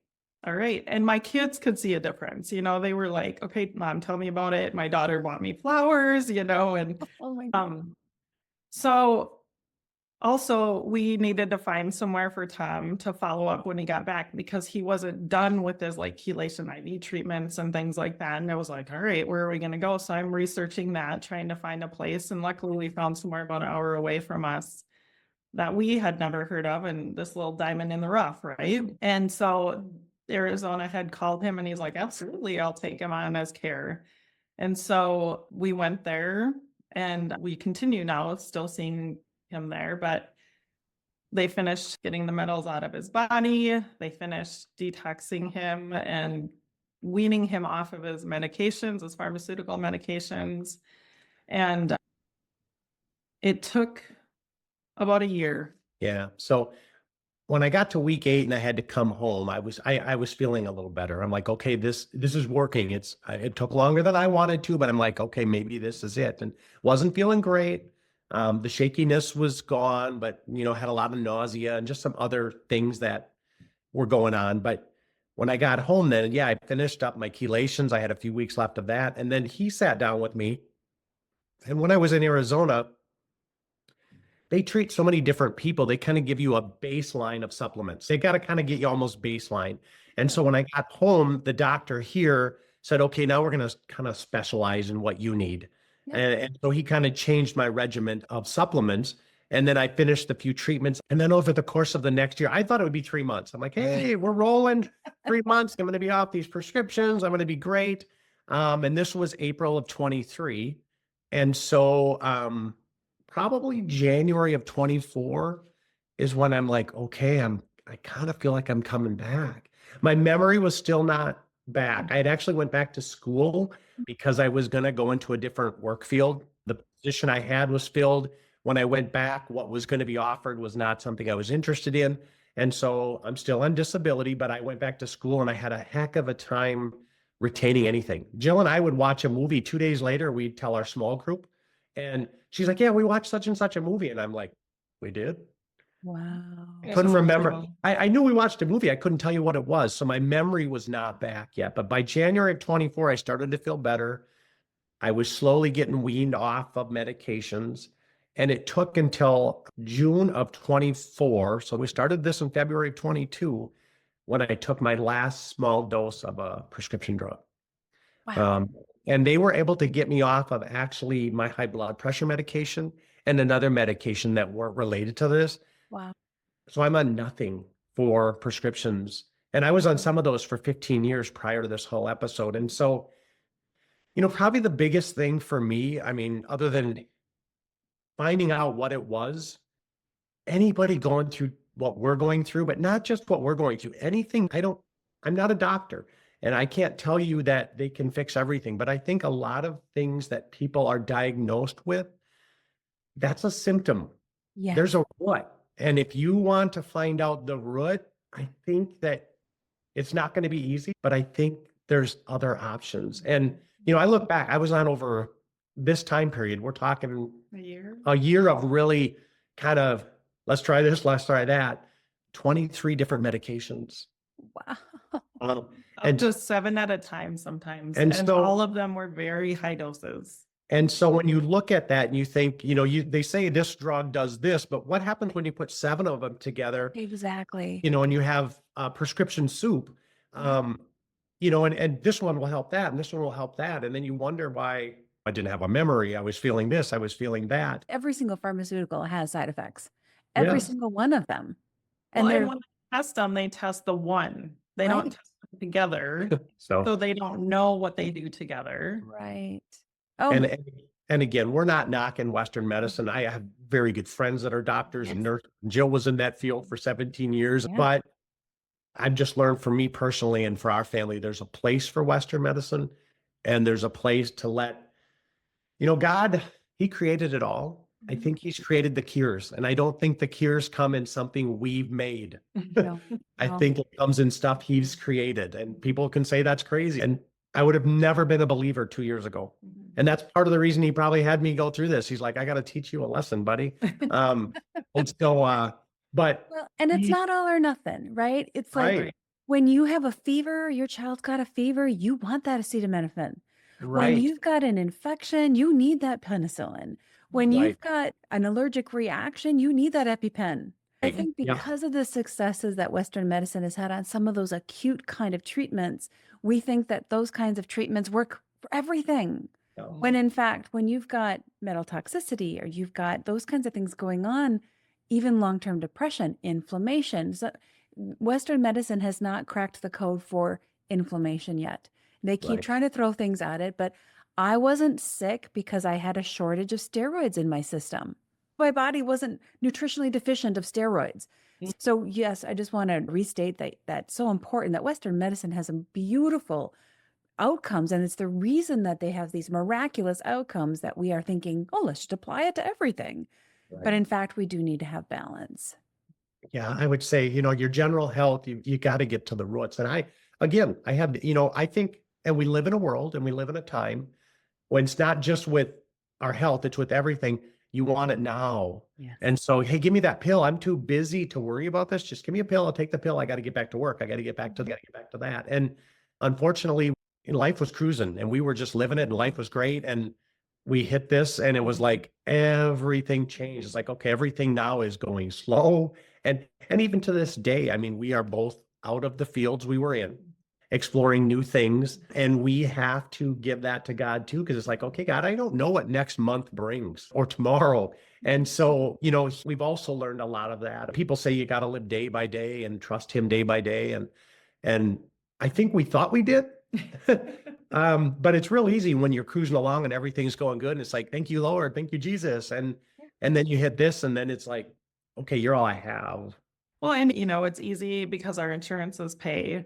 all right. And my kids could see a difference. You know, they were like, okay, mom, tell me about it. My daughter bought me flowers, you know, and Oh my God. so also, we needed to find somewhere for Tom to follow up when he got back because he wasn't done with his like chelation IV treatments and things like that. And it was like, all right, where are we going to go? So I'm researching that, trying to find a place. And luckily we found somewhere about an hour away from us that we had never heard of, and this little diamond in the rough, right? And so Arizona had called him and he's like, absolutely, I'll take him on as care. And so we went there and we continue now, still seeing him there, but they finished getting the metals out of his body. They finished detoxing him and weaning him off of his medications, his pharmaceutical medications. And it took about a year. Yeah. So when I got to week 8 and I had to come home, I was feeling a little better. I'm like, okay, this is working. It took longer than I wanted to, but I'm like, okay, maybe this is it. And wasn't feeling great. The shakiness was gone, but, had a lot of nausea and just some other things that were going on. But when I got home then, yeah, I finished up my chelations. I had a few weeks left of that. And then he sat down with me. And when I was in Arizona, they treat so many different people. They kind of give you a baseline of supplements. They got to kind of get you almost baseline. And so when I got home, the doctor here said, okay, now we're going to kind of specialize in what you need. Yep. And so he kind of changed my regimen of supplements. And then I finished a few treatments. And then over the course of the next year, I thought it would be 3 months. I'm like, hey, we're rolling 3 months. I'm going to be off these prescriptions. I'm going to be great. And this was April of 23. And so probably January of 24 is when I'm like, okay, I kind of feel like I'm coming back. My memory was still not back. I had actually went back to school because I was going to go into a different work field. The position I had was filled. When I went back, what was going to be offered was not something I was interested in. And so I'm still on disability, but I went back to school and I had a heck of a time retaining anything. Jill and I would watch a movie. 2 days later, we'd tell our small group. And she's like, yeah, we watched such and such a movie. And I'm like, we did? Wow. I couldn't remember. I knew we watched a movie. I couldn't tell you what it was. So my memory was not back yet. But by January of 24, I started to feel better. I was slowly getting weaned off of medications. And it took until June of 24. So we started this in February of 22 when I took my last small dose of a prescription drug. Wow. And they were able to get me off of actually my high blood pressure medication and another medication that weren't related to this. Wow. So I'm on nothing for prescriptions. And I was on some of those for 15 years prior to this whole episode. And so, probably the biggest thing for me, I mean, other than finding out what it was, anybody going through what we're going through, but not just what we're going through, anything, I'm not a doctor. And I can't tell you that they can fix everything, but I think a lot of things that people are diagnosed with, that's a symptom. Yeah. There's a root. And if you want to find out the root, I think that it's not going to be easy, but I think there's other options. And, I look back, I was on over this time period, we're talking a year of really kind of, let's try this, let's try that, 23 different medications. Wow. And just 7 at a time sometimes. And so all of them were very high doses. And so when you look at that and you think, they say this drug does this, but what happens when you put 7 of them together? Exactly. And you have prescription soup, and this one will help that, and this one will help that. And then you wonder why I didn't have a memory. I was feeling this, I was feeling that. Every single pharmaceutical has side effects. Every single one of them. And when they test them, they test the one. They don't test them together. so they don't know what they do together. Right. Oh, and again, we're not knocking Western medicine. I have very good friends that are doctors and nurses. Jill was in that field for 17 years, but I've just learned for me personally and for our family, there's a place for Western medicine and there's a place to let, God, he created it all. I think he's created the cures, and I don't think the cures come in something we've made. No. I think it comes in stuff he's created, and people can say that's crazy. And I would have never been a believer 2 years ago. And that's part of the reason he probably had me go through this. He's like, I got to teach you a lesson, buddy. But and it's not all or nothing, right? It's like when you have a fever, your child's got a fever, you want that acetaminophen. When you've got an infection, you need that penicillin. When you've got an allergic reaction, you need that EpiPen. I think because of the successes that Western medicine has had on some of those acute kind of treatments, we think that those kinds of treatments work for everything. When in fact, when you've got metal toxicity or you've got those kinds of things going on, even long-term depression, inflammation, so Western medicine has not cracked the code for inflammation yet. They keep trying to throw things at it, but I wasn't sick because I had a shortage of steroids in my system. My body wasn't nutritionally deficient of steroids. So yes, I just want to restate that that's so important that Western medicine has some beautiful outcomes. And it's the reason that they have these miraculous outcomes that we are thinking, oh, let's just apply it to everything. But in fact, we do need to have balance. Yeah, I would say, your general health, you got to get to the roots. And I have, I think, and we live in a world and we live in a time when it's not just with our health, it's with everything. You want it now. Yes. And so, hey, give me that pill. I'm too busy to worry about this. Just give me a pill. I'll take the pill. I got to get back to work. I got to get back to that. And unfortunately, life was cruising and we were just living it and life was great. And we hit this and it was like everything changed. It's like, okay, everything now is going slow. And even to this day, I mean, we are both out of the fields we were in, exploring new things. And we have to give that to God too, because it's like, okay, God, I don't know what next month brings or tomorrow. And so, we've also learned a lot of that. People say you got to live day by day and trust him day by day. And I think we thought we did. But it's real easy when you're cruising along and everything's going good. And it's like, thank you, Lord. Thank you, Jesus. And then you hit this and then it's like, okay, you're all I have. Well, and it's easy because our insurances pay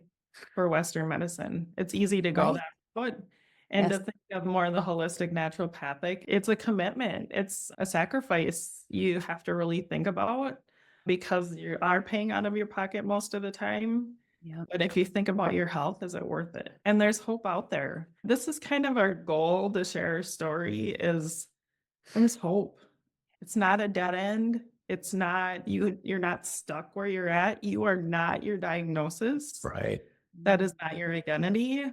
for Western medicine. It's easy to go Right. that foot. And to Yes. think of more of the holistic naturopathic, it's a commitment. It's a sacrifice you have to really think about because you are paying out of your pocket most of the time. Yeah. But if you think about your health, is it worth it? And there's hope out there. This is kind of our goal to share our story is there's hope. It's not a dead end. It's not you're not stuck where you're at. You are not your diagnosis. Right. That is not your identity.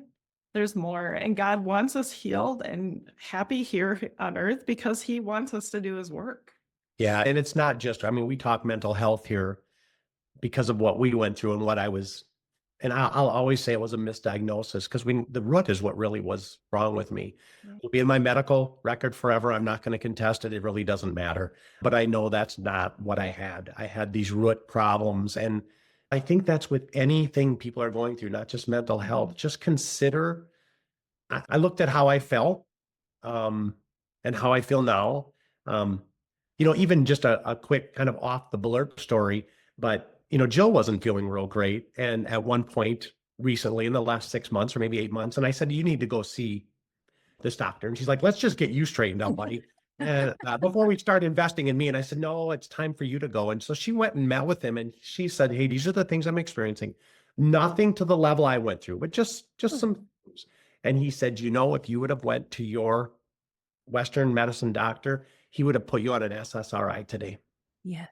There's more. And God wants us healed and happy here on earth because he wants us to do his work. Yeah. And it's not just, I mean, we talk mental health here because of what we went through and what I was, and I'll always say it was a misdiagnosis because the root is what really was wrong with me. Right. It'll be in my medical record forever. I'm not going to contest it. It really doesn't matter. But I know that's not what I had. I had these root problems. And I think that's with anything people are going through, not just mental health. Just consider, I looked at how I felt and how I feel now. Even just a quick kind of off the blurb story, but Jill wasn't feeling real great. And at one point recently in the last 6 months or maybe 8 months, and I said, you need to go see this doctor. And she's like, let's just get you straightened out, buddy. And before we start investing in me. And I said, no, it's time for you to go. And so she went and met with him and she said, hey, these are the things I'm experiencing. Nothing to the level I went through, but just some things. And he said, if you would have went to your Western medicine doctor, he would have put you on an SSRI today. Yes.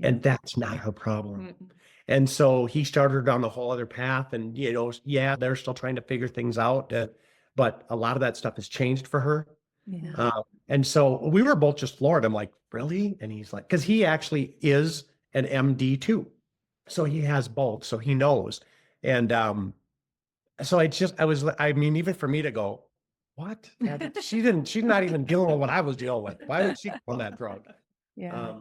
And that's not her problem. Mm-mm. And so he started her down a whole other path. And, they're still trying to figure things out. But a lot of that stuff has changed for her. Yeah. And so we were both just floored. I'm like, really? And he's like, because he actually is an MD too. So he has both. So he knows. And so even for me to go, what? She's not even dealing with what I was dealing with. Why would she go on that drug? Yeah.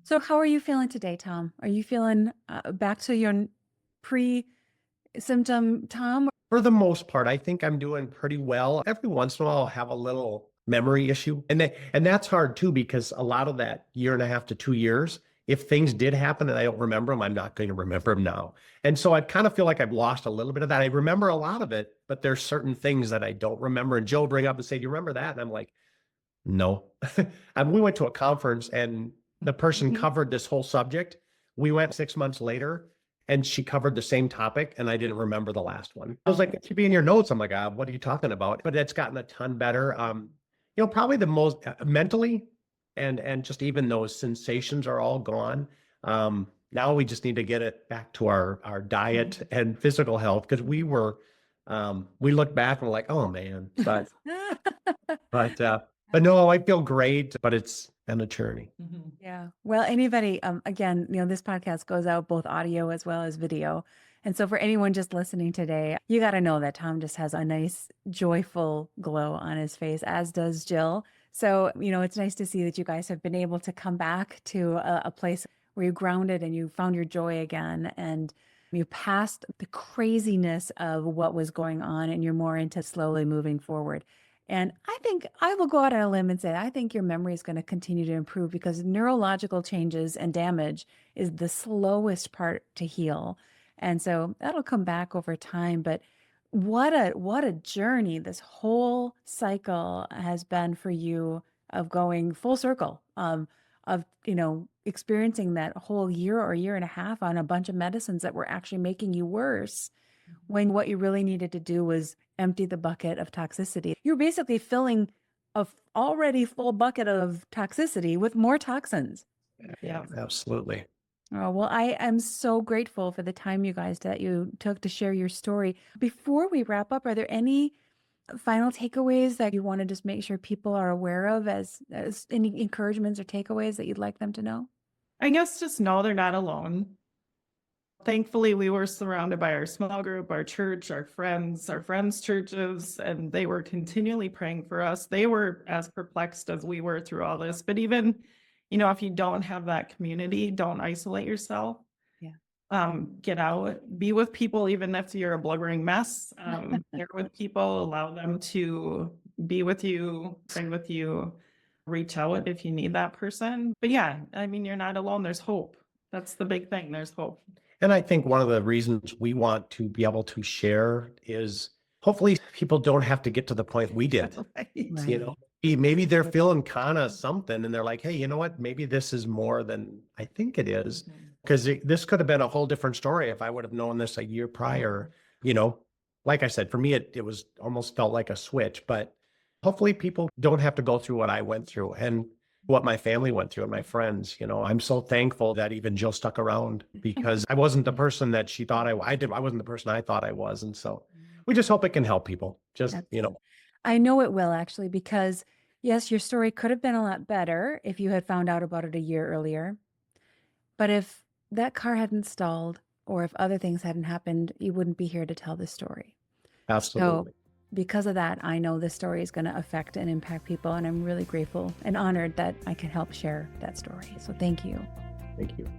So how are you feeling today, Tom? Are you feeling back to your pre-symptom Tom? For the most part, I think I'm doing pretty well. Every once in a while, I'll have a little memory issue. And that's hard too, because a lot of that 1.5 to 2 years, if things did happen and I don't remember them, I'm not going to remember them now. And so I kind of feel like I've lost a little bit of that. I remember a lot of it, but there's certain things that I don't remember. And Joe will bring up and say, do you remember that? And I'm like, no. We went to a conference and the person covered this whole subject. We went 6 months later and she covered the same topic and I didn't remember the last one. I was like, it should be in your notes. I'm like, what are you talking about? But it's gotten a ton better. Probably the most mentally and just even those sensations are all gone. Now we just need to get it back to our diet and physical health because we look back and we're like, oh man, but no, I feel great, but it's been a journey. Mm-hmm. Yeah. Well, anybody, again, this podcast goes out both audio as well as video. And so for anyone just listening today, you got to know that Tom just has a nice, joyful glow on his face, as does Jill. So, it's nice to see that you guys have been able to come back to a place where you're grounded and you found your joy again and you passed the craziness of what was going on and you're more into slowly moving forward. And I think I will go out on a limb and say, I think your memory is going to continue to improve because neurological changes and damage is the slowest part to heal. And so that'll come back over time. But what a journey this whole cycle has been for you of going full circle, of experiencing that whole year or year and a half on a bunch of medicines that were actually making you worse when what you really needed to do was empty the bucket of toxicity. You're basically filling already full bucket of toxicity with more toxins. Yeah. Absolutely. Oh, well, I am so grateful for the time you guys that you took to share your story. Before we wrap up, are there any final takeaways that you want to just make sure people are aware of as any encouragements or takeaways that you'd like them to know? I guess just know they're not alone. Thankfully, we were surrounded by our small group, our church, our friends' churches, and they were continually praying for us. They were as perplexed as we were through all this. But even, if you don't have that community, don't isolate yourself. Get out, be with people, even if you're a blubbering mess. Share with people, allow them to be with you, pray with you, reach out if you need that person. But yeah, I mean, you're not alone. There's hope. That's the big thing. There's hope. And I think one of the reasons we want to be able to share is hopefully people don't have to get to the point we did. Right. Maybe they're feeling kind of something and they're like, hey, you know what? Maybe this is more than I think it is. Because this could have been a whole different story if I would have known this a year prior. Like I said, for me, it was almost felt like a switch, but hopefully people don't have to go through what I went through and what my family went through and my friends. I'm so thankful that even Jill stuck around because I wasn't the person that she thought I did. I wasn't the person I thought I was. And so we just hope it can help people. I know it will actually, because yes, your story could have been a lot better if you had found out about it a year earlier. But if that car hadn't stalled or if other things hadn't happened, you wouldn't be here to tell this story. Absolutely. So because of that, I know this story is going to affect and impact people. And I'm really grateful and honored that I can help share that story. So thank you. Thank you.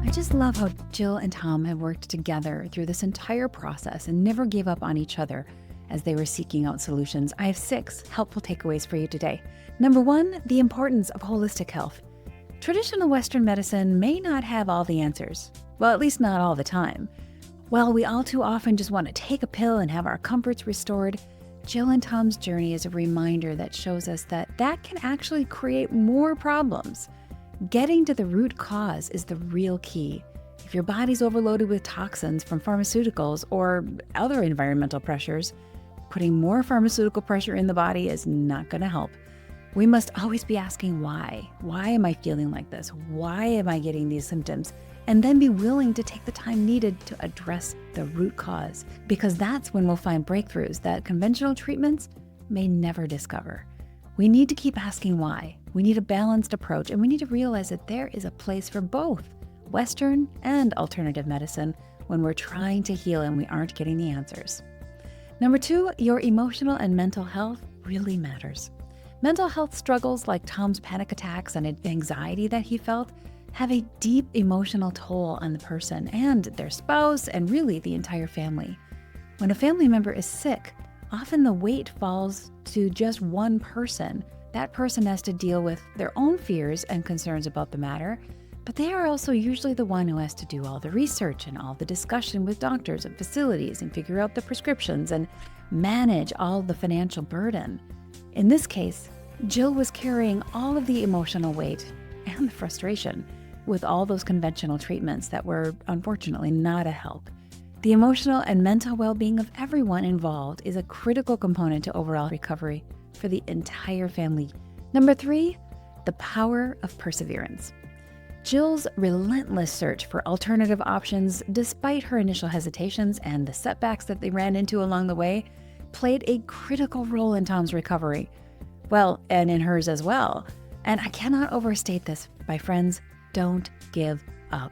I just love how Jill and Tom have worked together through this entire process and never gave up on each other as they were seeking out solutions. I have 6 helpful takeaways for you today. Number 1, the importance of holistic health. Traditional Western medicine may not have all the answers. Well, at least not all the time. While we all too often just want to take a pill and have our comforts restored, Jill and Tom's journey is a reminder that shows us that can actually create more problems. Getting to the root cause is the real key. If your body's overloaded with toxins from pharmaceuticals or other environmental pressures, putting more pharmaceutical pressure in the body is not going to help. We must always be asking why. Why am I feeling like this? Why am I getting these symptoms? And then be willing to take the time needed to address the root cause, because that's when we'll find breakthroughs that conventional treatments may never discover. We need to keep asking why. We need a balanced approach, and we need to realize that there is a place for both Western and alternative medicine when we're trying to heal and we aren't getting the answers. Number 2, your emotional and mental health really matters. Mental health struggles like Tom's panic attacks and anxiety that he felt have a deep emotional toll on the person and their spouse and really the entire family. When a family member is sick, often the weight falls to just one person. That person has to deal with their own fears and concerns about the matter, but they are also usually the one who has to do all the research and all the discussion with doctors and facilities and figure out the prescriptions and manage all the financial burden. In this case, Jill was carrying all of the emotional weight and the frustration with all those conventional treatments that were unfortunately not a help. The emotional and mental well-being of everyone involved is a critical component to overall recovery for the entire family. Number 3, the power of perseverance. Jill's relentless search for alternative options, despite her initial hesitations and the setbacks that they ran into along the way, played a critical role in Tom's recovery. Well, and in hers as well. And I cannot overstate this, my friends, don't give up.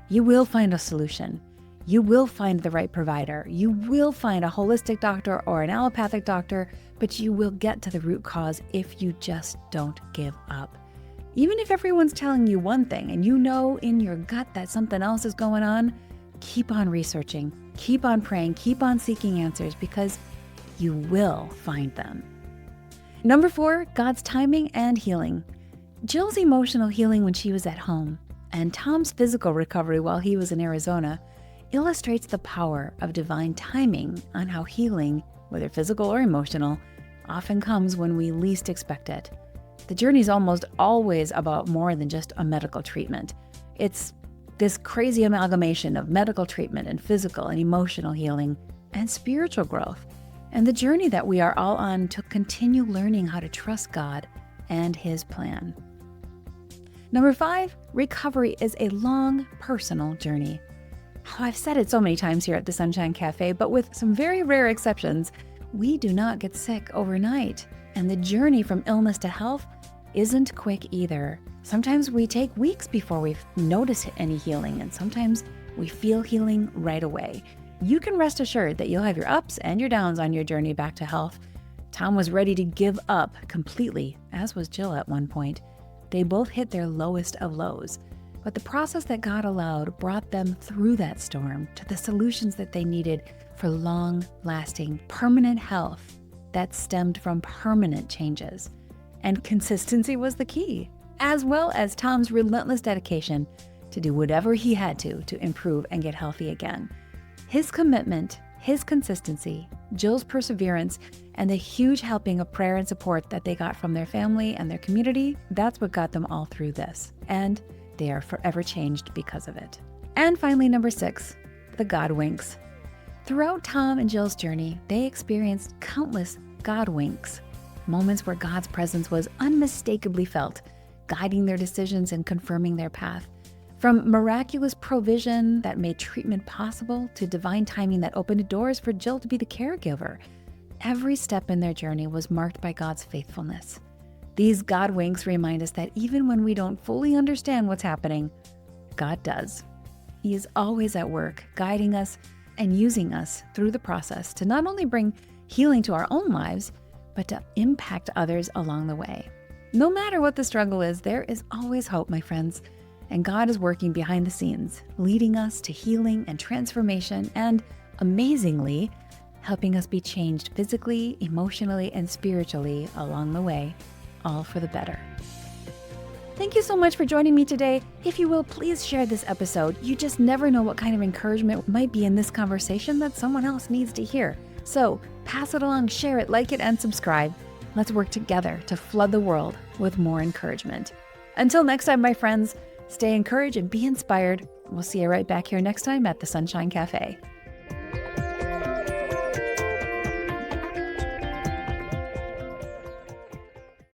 You will find a solution. You will find the right provider. You will find a holistic doctor or an allopathic doctor, but you will get to the root cause if you just don't give up. Even if everyone's telling you one thing and you know in your gut that something else is going on, keep on researching, keep on praying, keep on seeking answers, because you will find them. Number 4, God's timing and healing. Jill's emotional healing when she was at home and Tom's physical recovery while he was in Arizona illustrates the power of divine timing on how healing, whether physical or emotional, often comes when we least expect it. The journey is almost always about more than just a medical treatment. It's this crazy amalgamation of medical treatment and physical and emotional healing and spiritual growth. and the journey that we are all on to continue learning how to trust God and His plan. Number 5, recovery is a long, personal journey. Oh, I've said it so many times here at the Sunshine Cafe, but with some very rare exceptions, we do not get sick overnight. And the journey from illness to health isn't quick either. Sometimes we take weeks before we notice any healing, and sometimes we feel healing right away. You can rest assured that you'll have your ups and your downs on your journey back to health. Tom was ready to give up completely, as was Jill at one point. They both hit their lowest of lows. But the process that God allowed brought them through that storm to the solutions that they needed for long-lasting, permanent health that stemmed from permanent changes. And consistency was the key, as well as Tom's relentless dedication to do whatever he had to improve and get healthy again. His commitment, his consistency, Jill's perseverance, and the huge helping of prayer and support that they got from their family and their community, that's what got them all through this. And they are forever changed because of it. And finally, number 6, the God winks. Throughout Tom and Jill's journey, they experienced countless God winks, moments where God's presence was unmistakably felt, guiding their decisions and confirming their path. From miraculous provision that made treatment possible to divine timing that opened doors for Jill to be the caregiver, every step in their journey was marked by God's faithfulness. These God winks remind us that even when we don't fully understand what's happening, God does. He is always at work, guiding us and using us through the process to not only bring healing to our own lives, but to impact others along the way. No matter what the struggle is, there is always hope, my friends. And God is working behind the scenes, leading us to healing and transformation, and amazingly, helping us be changed physically, emotionally, and spiritually along the way, all for the better. Thank you so much for joining me today. If you will, please share this episode. You just never know what kind of encouragement might be in this conversation that someone else needs to hear. So pass it along, share it, like it, and subscribe. Let's work together to flood the world with more encouragement. Until next time, my friends, stay encouraged and be inspired. We'll see you right back here next time at the Sunshine Cafe.